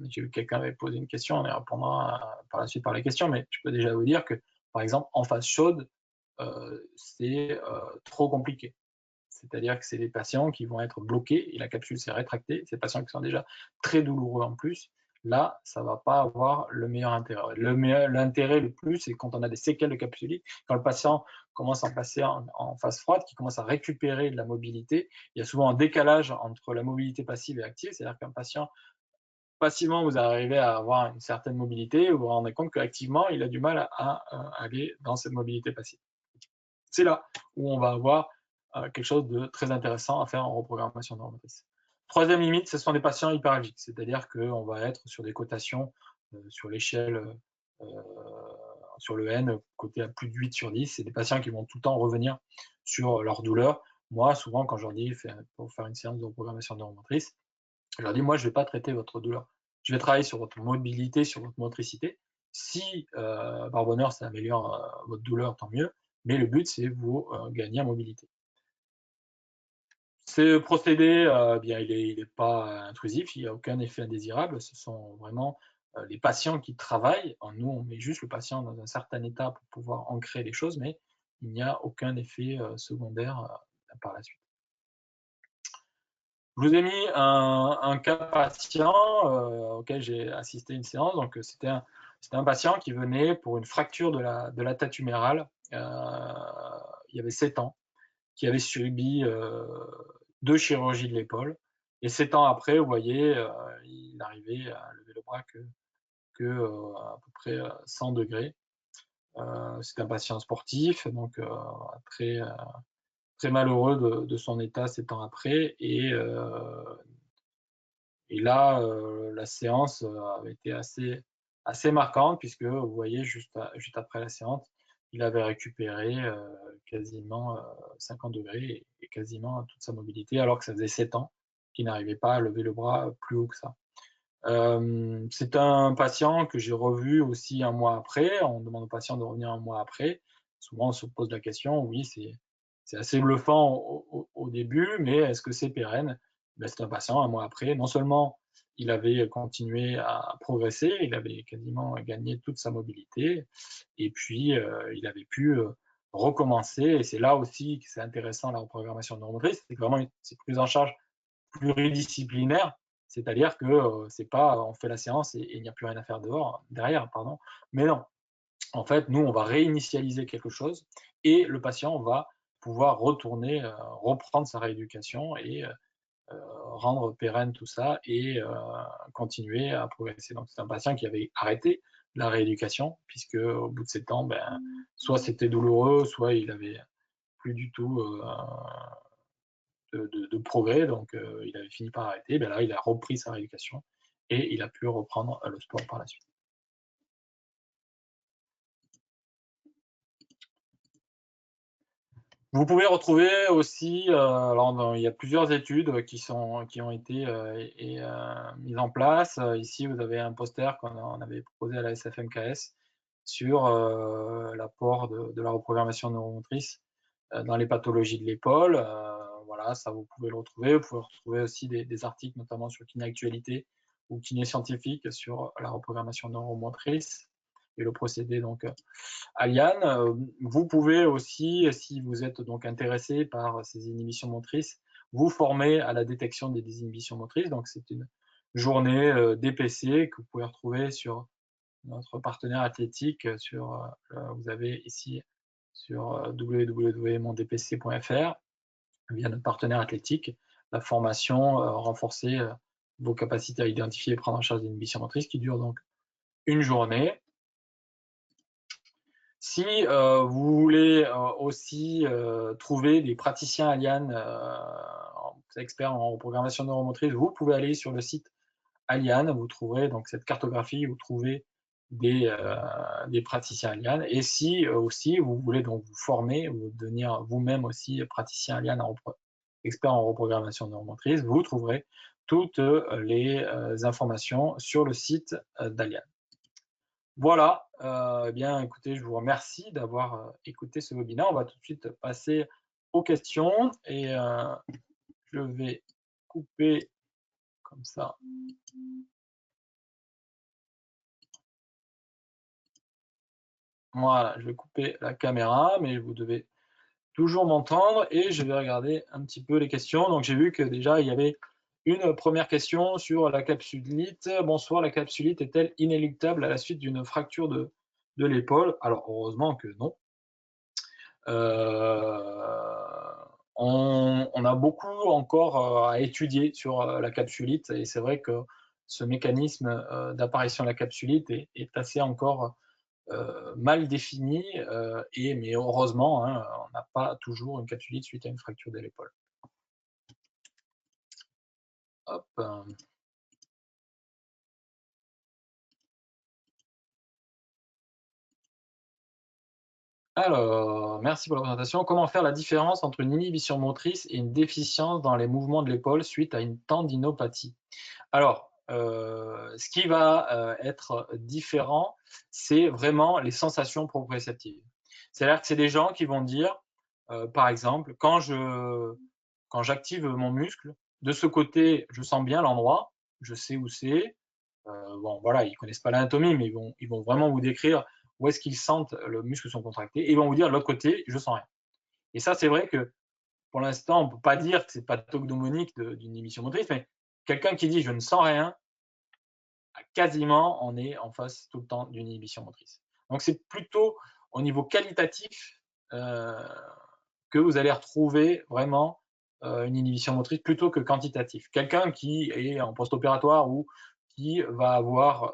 J'ai vu que quelqu'un avait posé une question, on y répondra par la suite par les questions, mais je peux déjà vous dire que, par exemple, en phase chaude, c'est trop compliqué. C'est-à-dire que c'est des patients qui vont être bloqués et la capsule s'est rétractée. Ces patients qui sont déjà très douloureux en plus, là, ça ne va pas avoir le meilleur intérêt. L'intérêt le plus, c'est quand on a des séquelles de capsulite, quand le patient commence à passer en phase froide, qui commence à récupérer de la mobilité. Il y a souvent un décalage entre la mobilité passive et active, c'est-à-dire qu'un patient, passivement, vous arrivez à avoir une certaine mobilité, vous vous rendez compte qu'activement, il a du mal à aller dans cette mobilité passive. C'est là où on va avoir quelque chose de très intéressant à faire en reprogrammation neuromotrice. Troisième limite, ce sont des patients hyperalgiques, c'est-à-dire qu'on va être sur des cotations sur l'échelle, sur le N, côté à plus de 8 sur 10. C'est des patients qui vont tout le temps revenir sur leur douleur. Moi, souvent, quand je leur dis pour faire une séance de reprogrammation neuromotrice, je leur dis, moi, je ne vais pas traiter votre douleur. Je vais travailler sur votre mobilité, sur votre motricité. Si, par bonheur, ça améliore votre douleur, tant mieux. Mais le but, c'est vous gagner en mobilité. Ce procédé, bien, il n'est pas intrusif, il n'y a aucun effet indésirable. Ce sont vraiment les patients qui travaillent. Nous, on met juste le patient dans un certain état pour pouvoir ancrer les choses, mais il n'y a aucun effet secondaire par la suite. Je vous ai mis un cas patient auquel j'ai assisté à une séance. Donc, c'était un patient qui venait pour une fracture de la tête humérale. Il y avait 7 ans, qui avait subi 2 chirurgies de l'épaule. Et 7 ans après, vous voyez, il n'arrivait à lever le bras que à peu près 100 degrés. C'est un patient sportif, donc très, très malheureux de son état 7 ans après. Et là, la séance avait été assez marquante, puisque vous voyez, juste après la séance, il avait récupéré quasiment 50 degrés et quasiment toute sa mobilité, alors que ça faisait 7 ans qu'il n'arrivait pas à lever le bras plus haut que ça. C'est un patient que j'ai revu aussi un mois après. On demande aux patients de revenir un mois après. Souvent, on se pose la question, oui, c'est assez bluffant au début, mais est-ce que c'est pérenne? Ben, c'est un patient, un mois après, non seulement il avait continué à progresser, il avait quasiment gagné toute sa mobilité, et puis il avait pu recommencer. Et c'est là aussi que c'est intéressant, la reprogrammation neuromotrice, c'est que vraiment c'est prise en charge pluridisciplinaire, c'est-à-dire que c'est pas on fait la séance et il n'y a plus rien à faire derrière, pardon. Mais non, en fait, nous, on va réinitialiser quelque chose et le patient va pouvoir retourner, reprendre sa rééducation et rendre pérenne tout ça et continuer à progresser. Donc, c'est un patient qui avait arrêté la rééducation, puisque au bout de 7 ans, ben, soit c'était douloureux, soit il avait plus du tout de progrès, donc il avait fini par arrêter. Ben là, il a repris sa rééducation et il a pu reprendre le sport par la suite. Vous pouvez retrouver aussi, alors il y a plusieurs études qui ont été mises en place. Ici, vous avez un poster qu'on avait proposé à la SFMKS sur l'apport de la reprogrammation neuromotrice dans les pathologies de l'épaule. Voilà, ça vous pouvez le retrouver. Vous pouvez retrouver aussi des articles, notamment sur Kiné Actualité ou Kiné Scientifique, sur la reprogrammation neuromotrice et le procédé donc Aliane. Vous pouvez aussi, si vous êtes donc intéressé par ces inhibitions motrices, vous former à la détection des désinhibitions motrices. Donc c'est une journée DPC que vous pouvez retrouver sur notre partenaire athlétique. Vous avez ici sur www.mondpc.fr via notre partenaire athlétique. la formation, renforcer vos capacités à identifier et prendre en charge l'inhibition motrice, qui dure donc une journée. Si vous voulez aussi trouver des praticiens Alian, experts en programmation neuromotrice, vous pouvez aller sur le site Alian, vous trouverez donc cette cartographie, vous trouvez des praticiens Alian. Et si aussi vous voulez donc vous former, ou devenir vous-même aussi praticien Alian, expert en reprogrammation neuromotrice, vous trouverez toutes les informations sur le site d'Alian. Voilà, eh bien écoutez, je vous remercie d'avoir écouté ce webinaire. On va tout de suite passer aux questions et je vais couper comme ça. Voilà, je vais couper la caméra, mais vous devez toujours m'entendre et je vais regarder un petit peu les questions. Donc j'ai vu que déjà il y avait une première question sur la capsulite. Bonsoir, la capsulite est-elle inéluctable à la suite d'une fracture de l'épaule? Alors heureusement que non. On a beaucoup encore à étudier sur la capsulite et c'est vrai que ce mécanisme d'apparition de la capsulite est assez encore mal défini, mais heureusement, hein, on n'a pas toujours une capsulite suite à une fracture de l'épaule. Hop. Alors, merci pour la présentation. Comment faire la différence entre une inhibition motrice et une déficience dans les mouvements de l'épaule suite à une tendinopathie? Alors, ce qui va être différent, c'est vraiment les sensations proprioceptives. C'est-à-dire que c'est des gens qui vont dire, par exemple, quand j'active mon muscle, de ce côté, je sens bien l'endroit, je sais où c'est. Bon, voilà, ils connaissent pas l'anatomie, mais ils vont vraiment vous décrire où est-ce qu'ils sentent le muscle sont contractés, et ils vont vous dire de l'autre côté, je sens rien. Et ça, c'est vrai que pour l'instant, on peut pas dire que c'est pathognomonique d'une émission motrice, mais quelqu'un qui dit je ne sens rien, quasiment, on est en face tout le temps d'une inhibition motrice. Donc c'est plutôt au niveau qualitatif que vous allez retrouver vraiment une inhibition motrice plutôt que quantitatif. Quelqu'un qui est en post-opératoire ou qui va avoir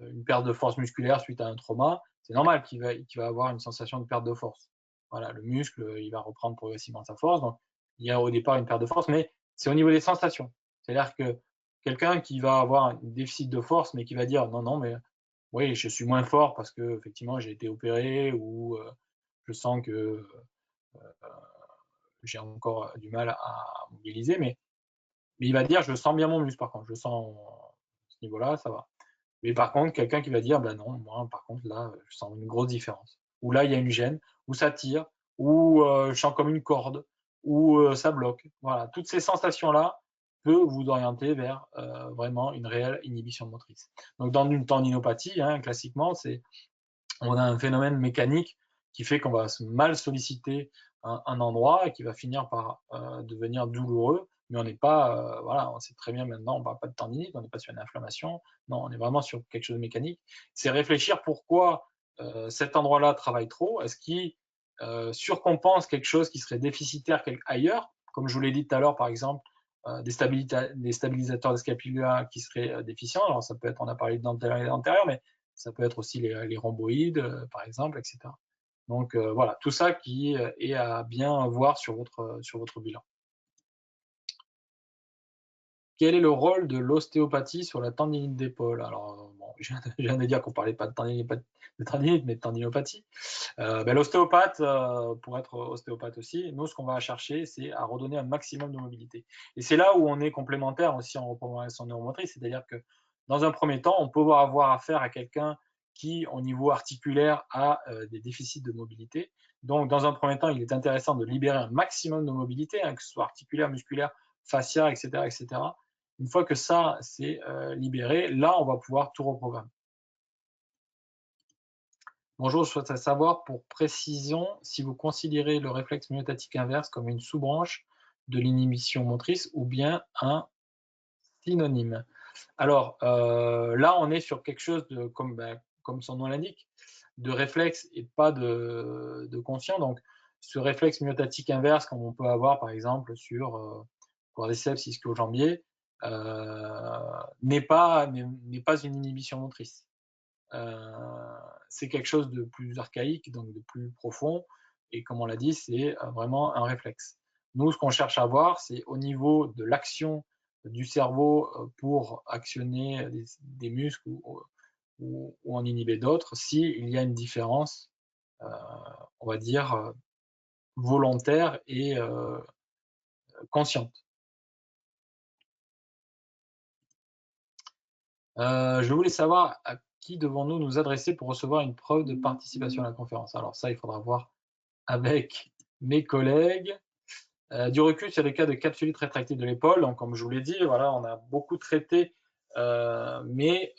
une perte de force musculaire suite à un trauma, c'est normal qu'il va avoir une sensation de perte de force. Voilà, le muscle, il va reprendre progressivement sa force. Donc, il y a au départ une perte de force, mais c'est au niveau des sensations. C'est-à-dire que quelqu'un qui va avoir un déficit de force, mais qui va dire non, non, mais oui, je suis moins fort parce que effectivement j'ai été opéré ou je sens que j'ai encore du mal à mobiliser, mais il va dire je sens bien mon muscle par contre, je sens à ce niveau-là, ça va. Mais par contre, quelqu'un qui va dire ben non, moi par contre là, je sens une grosse différence. Ou là, il y a une gêne, ou ça tire, ou je sens comme une corde, ou ça bloque. Voilà, toutes ces sensations-là peuvent vous orienter vers vraiment une réelle inhibition motrice. Donc dans une tendinopathie, hein, classiquement, on a un phénomène mécanique qui fait qu'on va mal solliciter un endroit et qui va finir par devenir douloureux, mais on n'est pas, voilà, on sait très bien maintenant, on ne parle pas de tendinite, on n'est pas sur une inflammation, non, on est vraiment sur quelque chose de mécanique. C'est réfléchir pourquoi cet endroit-là travaille trop, est-ce qu'il surcompense quelque chose qui serait déficitaire ailleurs, comme je vous l'ai dit tout à l'heure, par exemple, des stabilisateurs de scapula qui seraient déficients, alors ça peut être, on a parlé d'antérieur et antérieur, mais ça peut être aussi les rhomboïdes, par exemple, etc. Donc voilà, tout ça qui est à bien voir sur votre bilan. Quel est le rôle de l'ostéopathie sur la tendinite d'épaule? Alors, bon, je viens de dire qu'on ne parlait pas de tendinite, mais de tendinopathie. L'ostéopathe, pour être ostéopathe aussi, nous, ce qu'on va chercher, c'est à redonner un maximum de mobilité. Et c'est là où on est complémentaire aussi en reprogrammation neuromotrice, c'est-à-dire que dans un premier temps, on peut avoir affaire à quelqu'un qui, au niveau articulaire, a des déficits de mobilité. Donc, dans un premier temps, il est intéressant de libérer un maximum de mobilité, hein, que ce soit articulaire, musculaire, fascia, etc., etc. Une fois que ça c'est libéré, là, on va pouvoir tout reprogrammer. Bonjour, je souhaiterais savoir pour précision si vous considérez le réflexe myotatique inverse comme une sous-branche de l'inhibition motrice ou bien un synonyme. Alors là, on est sur quelque chose de, comme son nom l'indique, de réflexe et pas de conscient. Donc ce réflexe myotatique inverse, comme on peut avoir par exemple sur quadriceps ischio-jambier, n'est pas une inhibition motrice. C'est quelque chose de plus archaïque, donc de plus profond, et comme on l'a dit, c'est vraiment un réflexe. Nous, ce qu'on cherche à voir, c'est au niveau de l'action du cerveau pour actionner des muscles ou en inhiber d'autres, s'il y a une différence, on va dire, volontaire et consciente. Je voulais savoir à qui devons-nous nous adresser pour recevoir une preuve de participation à la conférence. Alors ça, il faudra voir avec mes collègues. Du recul sur les cas de capsulite rétractée de l'épaule, donc comme je vous l'ai dit, voilà, on a beaucoup traité, mais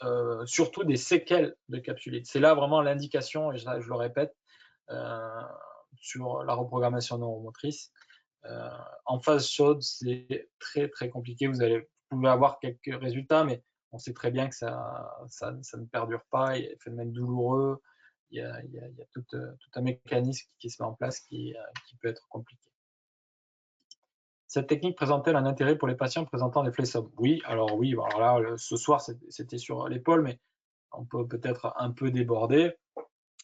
surtout des séquelles de capsulite. C'est là vraiment l'indication, et je le répète, sur la reprogrammation neuromotrice. En phase chaude, c'est très très compliqué. Vous pouvez avoir quelques résultats, mais on sait très bien que ça ne perdure pas. Il y a un phénomène douloureux. Il y a tout un mécanisme qui se met en place qui peut être compliqué. Cette technique présente-t-elle un intérêt pour les patients présentant des flessomes? Oui, alors là, ce soir, c'était sur l'épaule, mais on peut peut-être un peu déborder.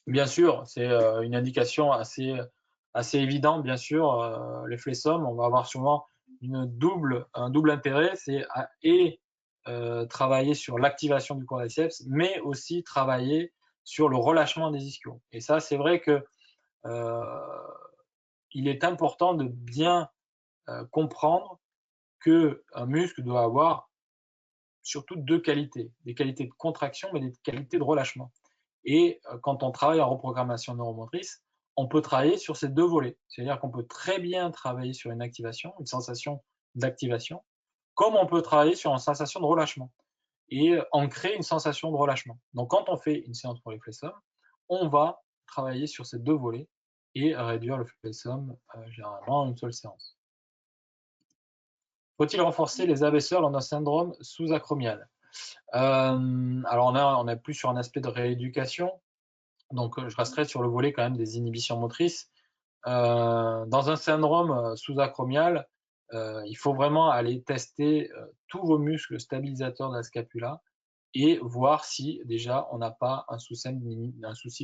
Bien sûr, c'est une indication assez évidente, bien sûr. Les flessomes, on va avoir souvent un double intérêt, c'est travailler sur l'activation du quadriceps, mais aussi travailler sur le relâchement des ischios. Et ça, c'est vrai que il est important de bien comprendre qu'un muscle doit avoir surtout deux qualités, des qualités de contraction, mais des qualités de relâchement. Et quand on travaille en reprogrammation neuromotrice, on peut travailler sur ces deux volets. C'est-à-dire qu'on peut très bien travailler sur une activation, une sensation d'activation, comme on peut travailler sur une sensation de relâchement et en créer une sensation de relâchement. Donc quand on fait une séance pour les flexums, on va travailler sur ces deux volets et réduire le flexum généralement en une seule séance. Faut-il renforcer les abaisseurs lors d'un syndrome sous-acromial? Alors on est plus sur un aspect de rééducation, donc je resterai sur le volet quand même des inhibitions motrices. Dans un syndrome sous-acromial, il faut vraiment aller tester tous vos muscles stabilisateurs de la scapula et voir si déjà on n'a pas un souci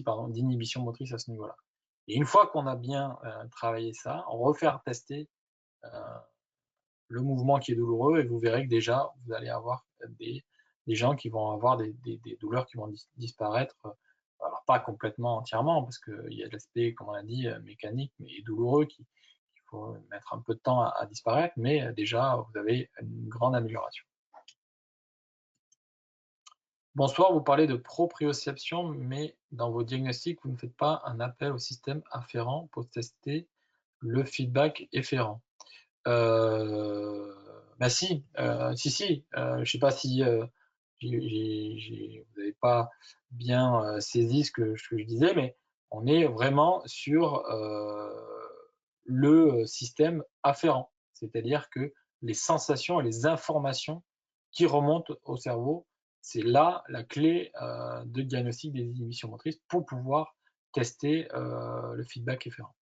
d'inhibition motrice à ce niveau-là. Et une fois qu'on a bien travaillé ça, on refaire tester le mouvement qui est douloureux et vous verrez que déjà vous allez avoir des gens qui vont avoir des douleurs qui vont disparaître, alors pas complètement entièrement parce qu'il y a l'aspect, comme on a dit, mécanique et douloureux qu'il faut mettre un peu de temps à disparaître, mais déjà vous avez une grande amélioration. Bonsoir, vous parlez de proprioception, mais dans vos diagnostics, vous ne faites pas un appel au système afférent pour tester le feedback efférent. Bah si, si. Je ne sais pas si vous n'avez pas bien saisi ce que je disais, mais on est vraiment sur le système afférent, c'est-à-dire que les sensations et les informations qui remontent au cerveau, c'est là la clé de diagnostic des inhibitions motrices pour pouvoir tester le feedback efférent.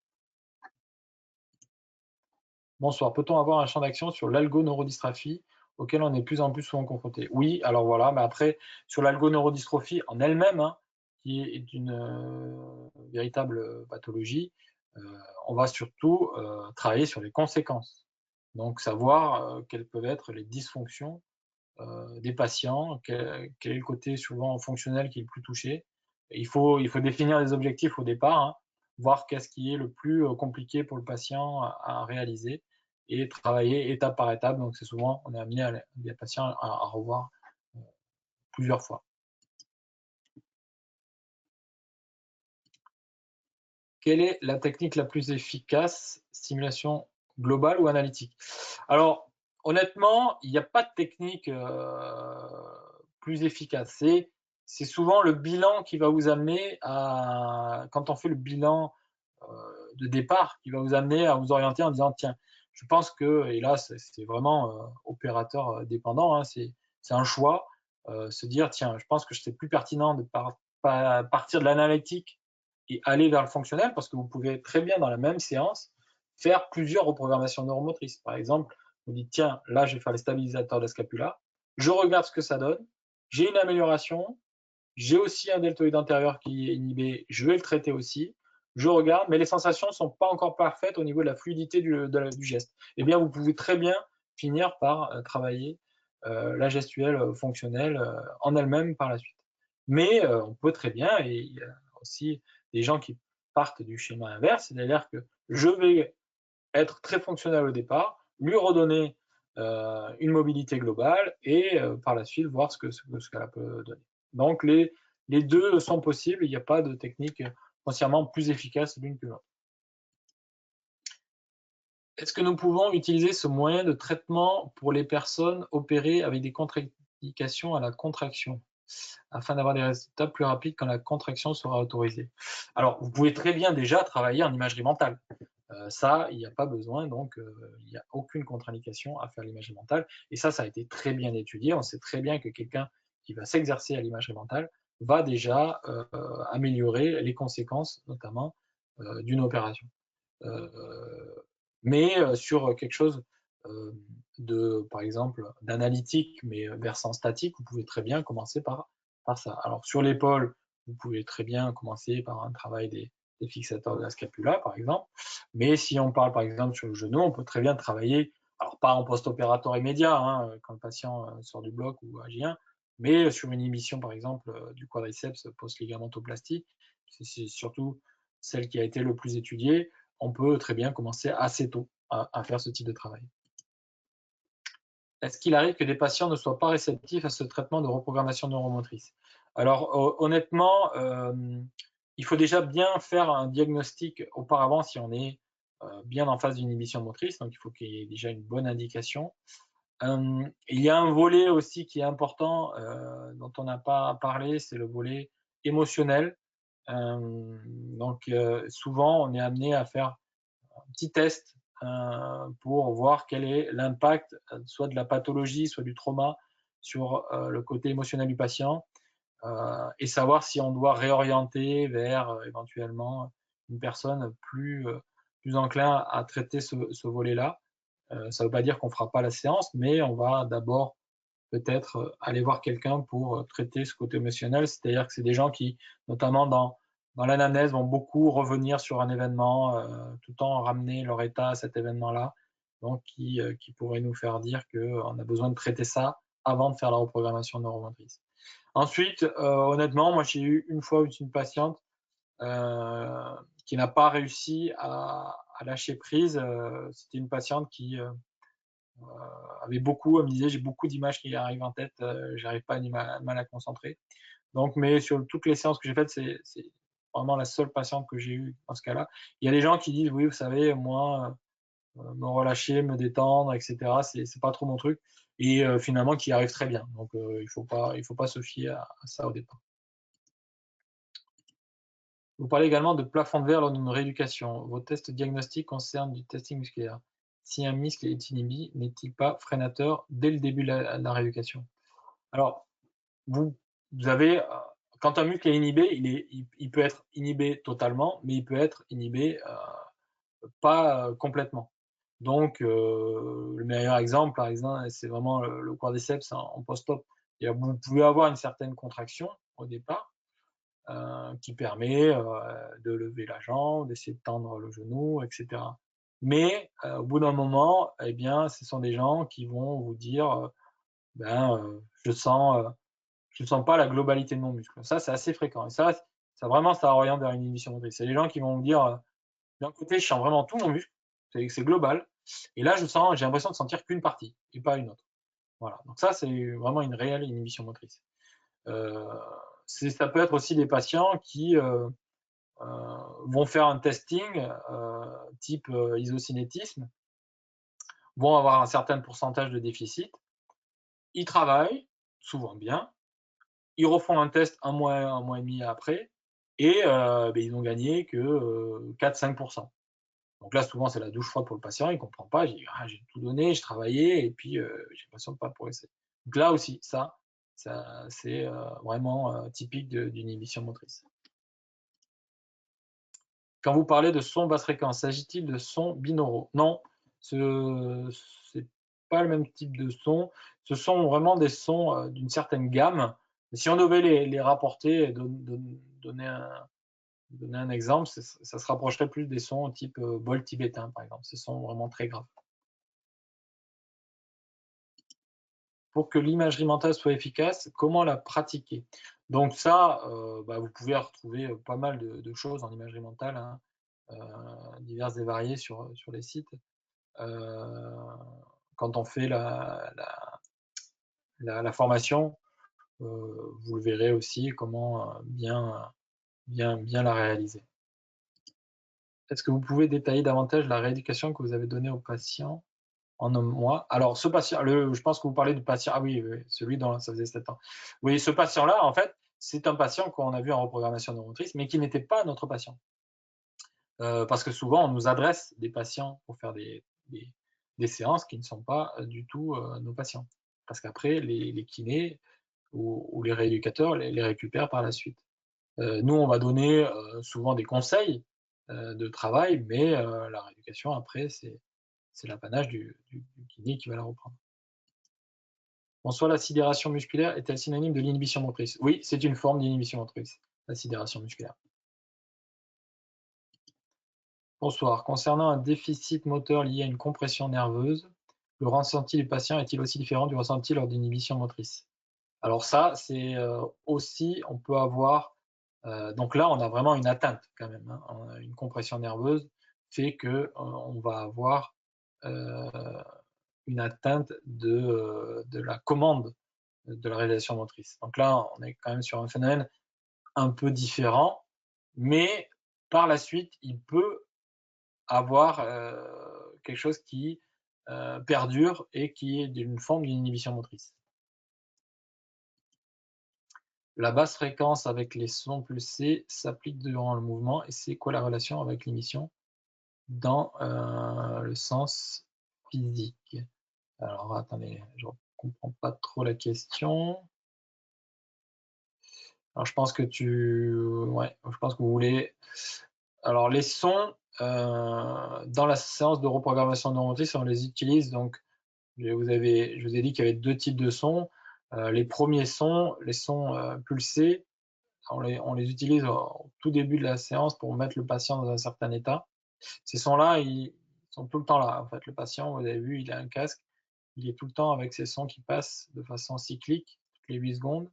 Bonsoir, peut-on avoir un champ d'action sur l'algoneurodystrophie auquel on est de plus en plus souvent confronté? Oui, alors voilà, mais après, sur l'algoneurodystrophie en elle-même, hein, qui est une véritable pathologie, on va surtout travailler sur les conséquences. Donc, savoir quelles peuvent être les dysfonctions des patients, quel est le côté souvent fonctionnel qui est le plus touché. Il faut définir des objectifs au départ, hein, voir qu'est-ce qui est le plus compliqué pour le patient à réaliser et travailler étape par étape. Donc c'est souvent, on est amené les patients à revoir plusieurs fois. Quelle est la technique la plus efficace, stimulation globale ou analytique? Alors, honnêtement, il n'y a pas de technique plus efficace. C'est souvent le bilan qui va vous amener à, quand on fait le bilan de départ, qui va vous amener à vous orienter en disant, tiens, je pense que, et là, c'est vraiment opérateur dépendant, hein, c'est un choix, se dire, tiens, je pense que c'est plus pertinent de partir de l'analytique et aller vers le fonctionnel, parce que vous pouvez très bien, dans la même séance, faire plusieurs reprogrammations neuromotrices. Par exemple, vous dites, tiens, là, je vais faire les stabilisateurs de la scapula, je regarde ce que ça donne, j'ai une amélioration, j'ai aussi un deltoïde antérieur qui est inhibé, je vais le traiter aussi, je regarde, mais les sensations ne sont pas encore parfaites au niveau de la fluidité du geste. Eh bien, vous pouvez très bien finir par travailler la gestuelle fonctionnelle en elle-même par la suite. Mais on peut très bien, et il y a aussi des gens qui partent du schéma inverse, c'est-à-dire que je vais être très fonctionnel au départ, lui redonner une mobilité globale et par la suite voir ce qu'elle peut donner. Donc les deux sont possibles, il n'y a pas de technique foncièrement plus efficace l'une que l'autre. Est-ce que nous pouvons utiliser ce moyen de traitement pour les personnes opérées avec des contre-indications à la contraction, afin d'avoir des résultats plus rapides quand la contraction sera autorisée? Alors, vous pouvez très bien déjà travailler en imagerie mentale. Ça, il n'y a pas besoin, donc il n'y a aucune contre-indication à faire l'imagerie mentale. Et ça a été très bien étudié. On sait très bien que quelqu'un qui va s'exercer à l'imagerie mentale va déjà améliorer les conséquences, notamment, d'une opération. Mais sur quelque chose par exemple, d'analytique, mais versant statique, vous pouvez très bien commencer par ça. Alors sur l'épaule, vous pouvez très bien commencer par un travail des fixateurs de la scapula, par exemple. Mais si on parle par exemple sur le genou, on peut très bien travailler, alors pas en post-opératoire immédiat, hein, quand le patient sort du bloc ou agit 1, mais sur une émission par exemple du quadriceps post-ligamentoplastie, c'est surtout celle qui a été le plus étudiée, on peut très bien commencer assez tôt à faire ce type de travail. Est-ce qu'il arrive que des patients ne soient pas réceptifs à ce traitement de reprogrammation neuromotrice? Alors honnêtement, il faut déjà bien faire un diagnostic auparavant si on est bien en phase d'inhibition motrice, donc il faut qu'il y ait déjà une bonne indication. Il y a un volet aussi qui est important, dont on n'a pas parlé, c'est le volet émotionnel. Donc souvent on est amené à faire un petit test pour voir quel est l'impact soit de la pathologie, soit du trauma sur le côté émotionnel du patient et savoir si on doit réorienter vers éventuellement une personne plus enclin à traiter ce volet-là. Ça ne veut pas dire qu'on ne fera pas la séance, mais on va d'abord peut-être aller voir quelqu'un pour traiter ce côté émotionnel. C'est-à-dire que c'est des gens qui, notamment dans l'anamnèse, vont beaucoup revenir sur un événement, tout le temps ramener leur état à cet événement-là, donc qui pourrait nous faire dire qu'on a besoin de traiter ça avant de faire la reprogrammation neuromotrice. Ensuite, honnêtement, moi j'ai eu une fois une patiente qui n'a pas réussi à lâcher prise. C'était une patiente qui avait beaucoup, elle me disait j'ai beaucoup d'images qui arrivent en tête, j'arrive pas mal à concentrer. Donc, mais sur toutes les séances que j'ai faites, c'est vraiment la seule patiente que j'ai eue dans ce cas-là. Il y a des gens qui disent oui, vous savez, moi, me relâcher, me détendre, etc. C'est pas trop mon truc, et finalement qui arrivent très bien. Donc, il faut pas se fier à ça au départ. Vous parlez également de plafond de verre lors d'une rééducation. Vos tests diagnostiques concernent du testing musculaire. Si un muscle est inhibé, n'est-il pas freinateur dès le début de la rééducation? Alors, vous avez, quand un muscle est inhibé, il peut être inhibé totalement, mais il peut être inhibé pas complètement. Donc, le meilleur exemple, par exemple, c'est vraiment le quadriceps en post-op. Vous pouvez avoir une certaine contraction au départ, qui permet de lever la jambe, d'essayer de tendre le genou, etc. Mais au bout d'un moment, eh bien, ce sont des gens qui vont vous dire je sens pas la globalité de mon muscle. Ça, c'est assez fréquent. Et ça vraiment, ça oriente vers une inhibition motrice. C'est les gens qui vont vous dire d'un côté, je sens vraiment tout mon muscle, c'est global. Et là, j'ai l'impression de sentir qu'une partie et pas une autre. Voilà. Donc ça, c'est vraiment une réelle inhibition motrice. Euh, ça peut être aussi des patients qui vont faire un testing type isocinétisme, vont avoir un certain pourcentage de déficit. Ils travaillent, souvent bien, ils refont un test un mois et demi après, et ils n'ont gagné que 4-5%. Donc là, souvent, c'est la douche froide pour le patient, il ne comprend pas. J'ai tout donné, j'ai travaillé, et puis j'ai l'impression de ne pas progresser. Donc là aussi, ça c'est vraiment typique d'une inhibition motrice. Quand vous parlez de sons basse fréquence, s'agit-il de sons binauraux? Non, ce n'est pas le même type de son. Ce sont vraiment des sons d'une certaine gamme. Si on devait les rapporter et donner un exemple, ça se rapprocherait plus des sons type bol tibétain, par exemple. Ce sont vraiment très graves. Pour que l'imagerie mentale soit efficace, comment la pratiquer? Donc ça, vous pouvez retrouver pas mal de choses en imagerie mentale, hein, diverses et variées sur les sites. Quand on fait la formation, vous le verrez aussi comment bien la réaliser. Est-ce que vous pouvez détailler davantage la rééducation que vous avez donnée aux patients en un mois? Alors ce patient, je pense que vous parlez du patient, ah oui, oui, celui dont ça faisait 7 ans. Oui, ce patient-là, en fait, c'est un patient qu'on a vu en reprogrammation neuromotrice, mais qui n'était pas notre patient. Parce que souvent, on nous adresse des patients pour faire des séances qui ne sont pas du tout nos patients. Parce qu'après, les kinés ou les rééducateurs les récupèrent par la suite. Nous, on va donner souvent des conseils de travail, mais la rééducation, après, c'est l'apanage du kiné qui va la reprendre. Bonsoir, la sidération musculaire est-elle synonyme de l'inhibition motrice? Oui, c'est une forme d'inhibition motrice, la sidération musculaire. Bonsoir, concernant un déficit moteur lié à une compression nerveuse, le ressenti du patient est-il aussi différent du ressenti lors d'inhibition motrice? Alors ça, c'est aussi, on peut avoir, donc là, on a vraiment une atteinte quand même, hein, une compression nerveuse fait que on va avoir une atteinte de la commande de la réalisation motrice. Donc là, on est quand même sur un phénomène un peu différent, mais par la suite, il peut avoir quelque chose qui perdure et qui est d'une forme d'inhibition motrice. La basse fréquence avec les sons pulsés s'applique durant le mouvement et c'est quoi la relation avec l'émission dans le sens physique? Alors attendez, je ne comprends pas trop la question. Alors je pense que je pense que vous voulez. Alors les sons dans la séance de reprogrammation neuromotrice, on les utilise donc. Je vous ai dit qu'il y avait 2 types de sons. Les premiers sons, les sons pulsés, on les utilise au tout début de la séance pour mettre le patient dans un certain état. Ces sons-là, ils sont tout le temps là. En fait, le patient, vous avez vu, il a un casque, il est tout le temps avec ces sons qui passent de façon cyclique, toutes les 8 secondes.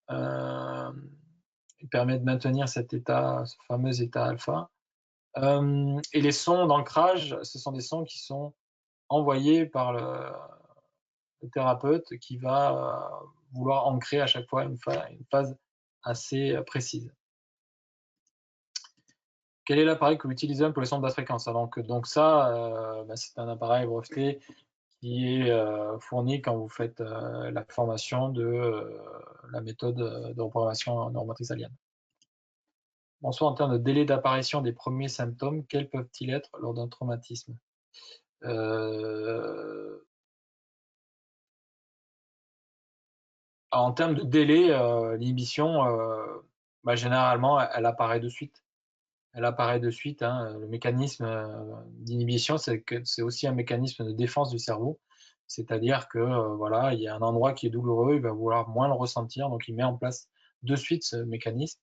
Il permet de maintenir cet état, ce fameux état alpha. Et les sons d'ancrage, ce sont des sons qui sont envoyés par le thérapeute qui va vouloir ancrer à chaque fois une phase assez précise. Quel est l'appareil que vous utilisez pour les sons de basse fréquence? Donc ça, c'est un appareil breveté qui est fourni quand vous faites la formation de la méthode de reprogrammation neuromotrice alienne. Bonsoir, en termes de délai d'apparition des premiers symptômes, quels peuvent-ils être lors d'un traumatisme? En termes de délai, l'inhibition, généralement, elle apparaît de suite. Elle apparaît de suite, hein. Le mécanisme d'inhibition, c'est aussi un mécanisme de défense du cerveau. C'est-à-dire que voilà, il y a un endroit qui est douloureux, il va vouloir moins le ressentir, donc il met en place de suite ce mécanisme.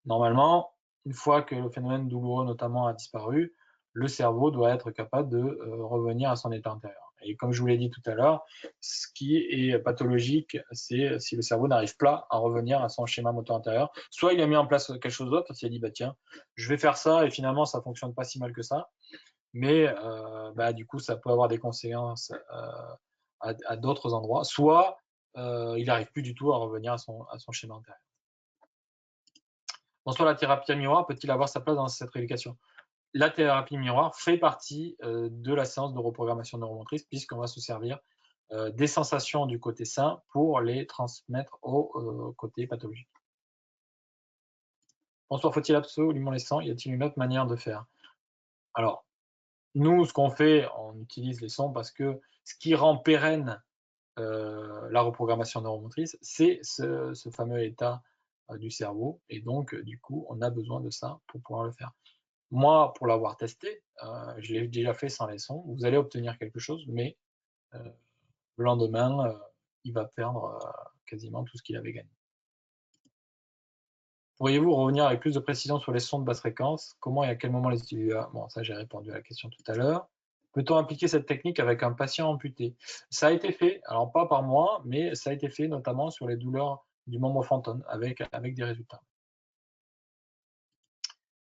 Normalement, une fois que le phénomène douloureux notamment a disparu, le cerveau doit être capable de revenir à son état antérieur. Et comme je vous l'ai dit tout à l'heure, ce qui est pathologique, c'est si le cerveau n'arrive pas à revenir à son schéma moteur antérieur. Soit il a mis en place quelque chose d'autre, il a dit bah tiens, je vais faire ça et finalement ça fonctionne pas si mal que ça. Mais du coup, ça peut avoir des conséquences à d'autres endroits. Soit il n'arrive plus du tout à revenir à son schéma antérieur. Bonsoir, la thérapie miroir peut-il avoir sa place dans cette rééducation? La thérapie miroir fait partie de la séance de reprogrammation neuromotrice puisqu'on va se servir des sensations du côté sain pour les transmettre au côté pathologique. Bonsoir, faut-il absolument les sons? Y a-t-il une autre manière de faire? Alors, nous, ce qu'on fait, on utilise les sons parce que ce qui rend pérenne la reprogrammation neuromotrice, c'est ce fameux état du cerveau. Et donc, du coup, on a besoin de ça pour pouvoir le faire. moi, pour l'avoir testé, je l'ai déjà fait sans les sons, vous allez obtenir quelque chose, mais le lendemain, il va perdre quasiment tout ce qu'il avait gagné. Pourriez-vous revenir avec plus de précision sur les sons de basse fréquence? Comment et à quel moment les utiliser? Bon, ça, j'ai répondu à la question tout à l'heure. Peut-on appliquer cette technique avec un patient amputé? Ça a été fait, alors pas par moi, mais ça a été fait notamment sur les douleurs du membre fantôme avec des résultats.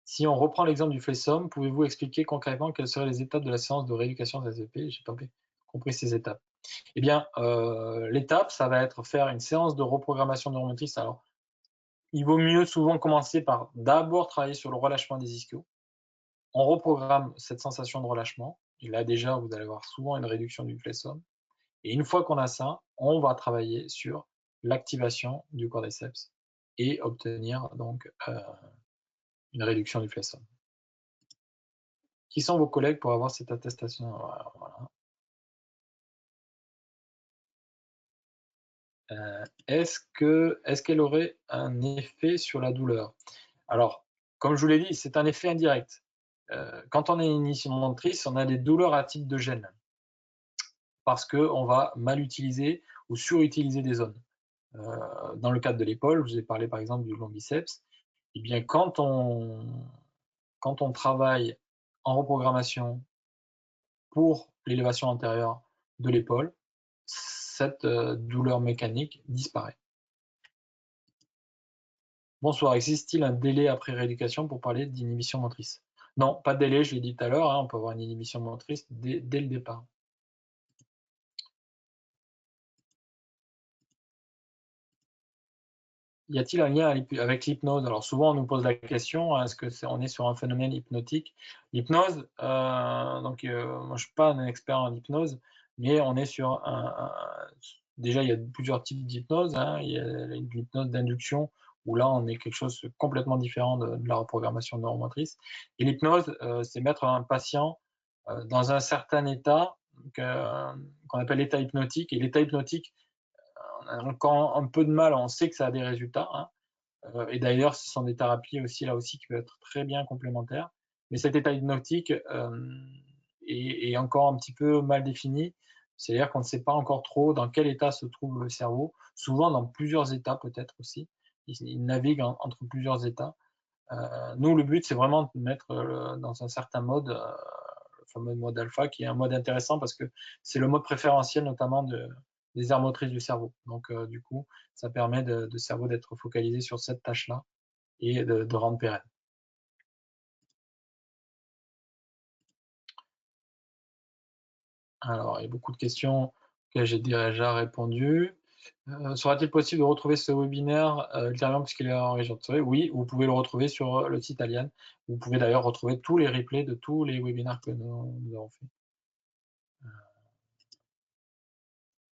Si on reprend l'exemple du flessum, pouvez-vous expliquer concrètement quelles seraient les étapes de la séance de rééducation de SVP? J'ai pas compris ces étapes. Eh bien, l'étape, ça va être faire une séance de reprogrammation neuromotrice. Alors, il vaut mieux souvent commencer par d'abord travailler sur le relâchement des ischios. On reprogramme cette sensation de relâchement. Et là, déjà, vous allez avoir souvent une réduction du flessum. Et une fois qu'on a ça, on va travailler sur l'activation du quadriceps et obtenir donc une réduction du flessum. Qui sont vos collègues pour avoir cette attestation? Voilà. Est-ce qu'elle aurait un effet sur la douleur? Alors, comme je vous l'ai dit, c'est un effet indirect. Quand on est initiation motrice, on a des douleurs à type de gêne parce qu'on va mal utiliser ou surutiliser des zones. Dans le cadre de l'épaule, je vous ai parlé par exemple du long biceps. Eh bien, quand on travaille en reprogrammation pour l'élévation antérieure de l'épaule, cette douleur mécanique disparaît. Bonsoir, existe-t-il un délai après rééducation pour parler d'inhibition motrice? Non, pas de délai, je l'ai dit tout à l'heure, on peut avoir une inhibition motrice dès le départ. Y a-t-il un lien avec l'hypnose? Alors souvent on nous pose la question, est-ce qu'on est sur un phénomène hypnotique? L'hypnose, moi je ne suis pas un expert en hypnose, mais on est sur déjà il y a plusieurs types d'hypnose, il y a l'hypnose d'induction, où là on est quelque chose de complètement différent de la reprogrammation neuromotrice. Et l'hypnose, c'est mettre un patient dans un certain état qu'on appelle l'état hypnotique. Et l'état hypnotique, on a encore un peu de mal, on sait que ça a des résultats. Et d'ailleurs, ce sont des thérapies aussi, là aussi, qui peuvent être très bien complémentaires. Mais cet état hypnotique est encore un petit peu mal défini. C'est-à-dire qu'on ne sait pas encore trop dans quel état se trouve le cerveau, souvent dans plusieurs états peut-être aussi. Il navigue entre plusieurs états. Nous, le but, c'est vraiment de mettre dans un certain mode, le fameux mode alpha, qui est un mode intéressant parce que c'est le mode préférentiel notamment des aires motrices du cerveau. Donc, du coup, ça permet de cerveau d'être focalisé sur cette tâche-là et de rendre pérenne. Alors, il y a beaucoup de questions auxquelles j'ai déjà répondu. Sera-t-il possible de retrouver ce webinaire ultérieurement puisqu'il est enregistré? Oui, vous pouvez le retrouver sur le site Aliane. Vous pouvez d'ailleurs retrouver tous les replays de tous les webinaires que nous avons fait.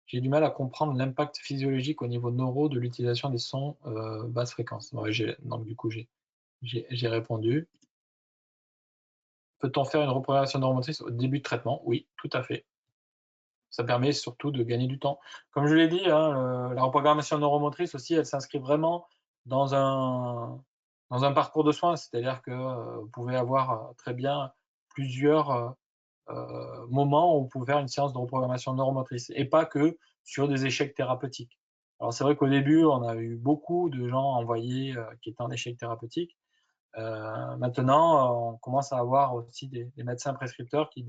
J'ai du mal à comprendre l'impact physiologique au niveau neuro de l'utilisation des sons basse fréquence. Ouais, donc du coup, j'ai répondu. Peut-on faire une reprogrammation neuromotrice au début de traitement? Oui, tout à fait. Ça permet surtout de gagner du temps. Comme je l'ai dit, la reprogrammation neuromotrice aussi, elle s'inscrit vraiment dans un parcours de soins. C'est-à-dire que vous pouvez avoir très bien plusieurs moments où vous pouvez faire une séance de reprogrammation neuromotrice et pas que sur des échecs thérapeutiques. Alors c'est vrai qu'au début, on a eu beaucoup de gens envoyés qui étaient en échec thérapeutique. Maintenant, on commence à avoir aussi des médecins prescripteurs qui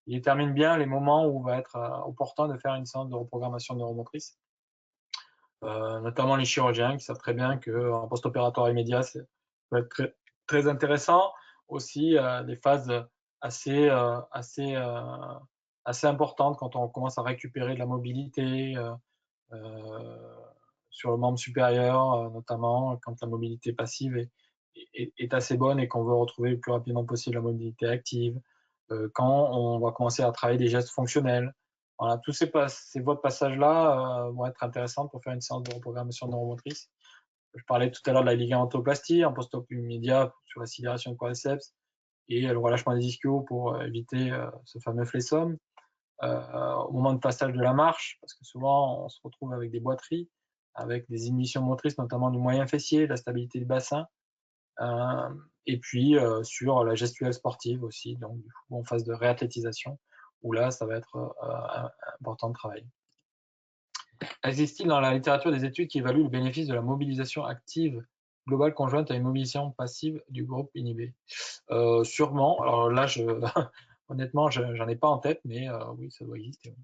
déterminent bien les moments où il va être opportun de faire une séance de reprogrammation neuromotrice. Notamment les chirurgiens qui savent très bien qu'en post-opératoire immédiat, ça peut être très, très intéressant. Aussi, des phases assez, assez importantes quand on commence à récupérer de la mobilité sur le membre supérieur, notamment quand la mobilité passive est assez bonne et qu'on veut retrouver le plus rapidement possible la mobilité active, quand on va commencer à travailler des gestes fonctionnels. Voilà, tous ces voies de passage-là vont être intéressantes pour faire une séance de reprogrammation neuromotrice. Je parlais tout à l'heure de la ligamentoplastie en post-op immédiat sur la sidération du quadriceps et le relâchement des ischios pour éviter ce fameux flessum. Au moment de passage de la marche, parce que souvent on se retrouve avec des boiteries, avec des inhibitions motrices, notamment du moyen fessier, de la stabilité du bassin. Et puis sur la gestuelle sportive aussi, donc du coup en phase de réathlétisation, où là ça va être important de travailler. Existe-t-il dans la littérature des études qui évaluent le bénéfice de la mobilisation active globale conjointe à une mobilisation passive du groupe inhibé? Sûrement. Alors là, honnêtement, j'en ai pas en tête, mais oui, ça doit exister.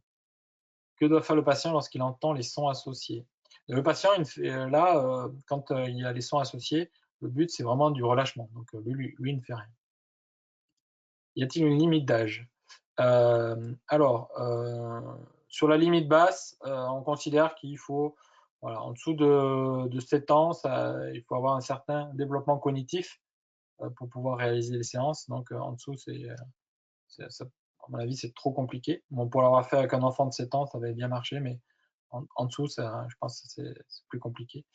Que doit faire le patient lorsqu'il entend les sons associés? Le patient, là, quand il y a les sons associés, le but, c'est vraiment du relâchement. Donc, lui, il ne fait rien. Y a-t-il une limite d'âge? Alors, sur la limite basse, on considère qu'il faut, voilà, en dessous de 7 ans, il faut avoir un certain développement cognitif pour pouvoir réaliser les séances. Donc, en dessous, à mon avis, c'est trop compliqué. Bon, pour l'avoir fait avec un enfant de 7 ans, ça avait bien marché, mais en dessous, je pense que c'est plus compliqué.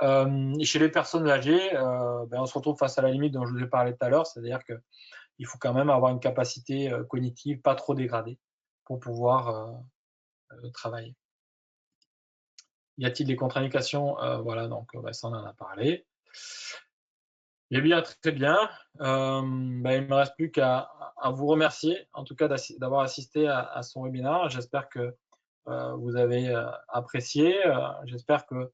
Et chez les personnes âgées, on se retrouve face à la limite dont je vous ai parlé tout à l'heure, c'est-à-dire qu'il faut quand même avoir une capacité cognitive pas trop dégradée pour pouvoir travailler. Y a-t-il des contre-indications? Voilà, donc ça, on en a parlé. Eh bien, très bien. Il ne me reste plus qu'à vous remercier, en tout cas d'avoir assisté à son webinaire. J'espère que vous avez apprécié. J'espère que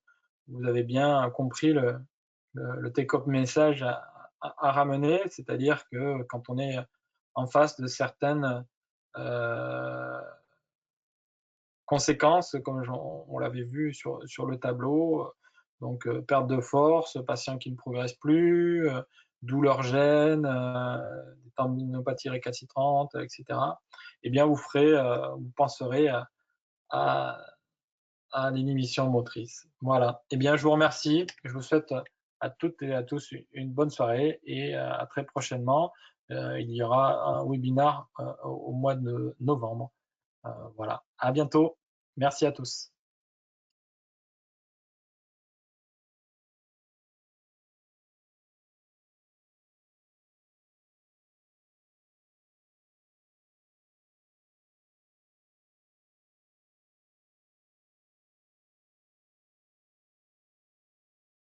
vous avez bien compris le take-home message à ramener, c'est-à-dire que quand on est en face de certaines conséquences, comme on l'avait vu sur le tableau, donc perte de force, patient qui ne progresse plus, douleur gêne, tendinopathie récalcitrante, etc. Eh bien, vous penserez à l'inhibition motrice. Voilà. Eh bien, je vous remercie. Je vous souhaite à toutes et à tous une bonne soirée et à très prochainement. Il y aura un webinaire au mois de novembre. Voilà. À bientôt. Merci à tous.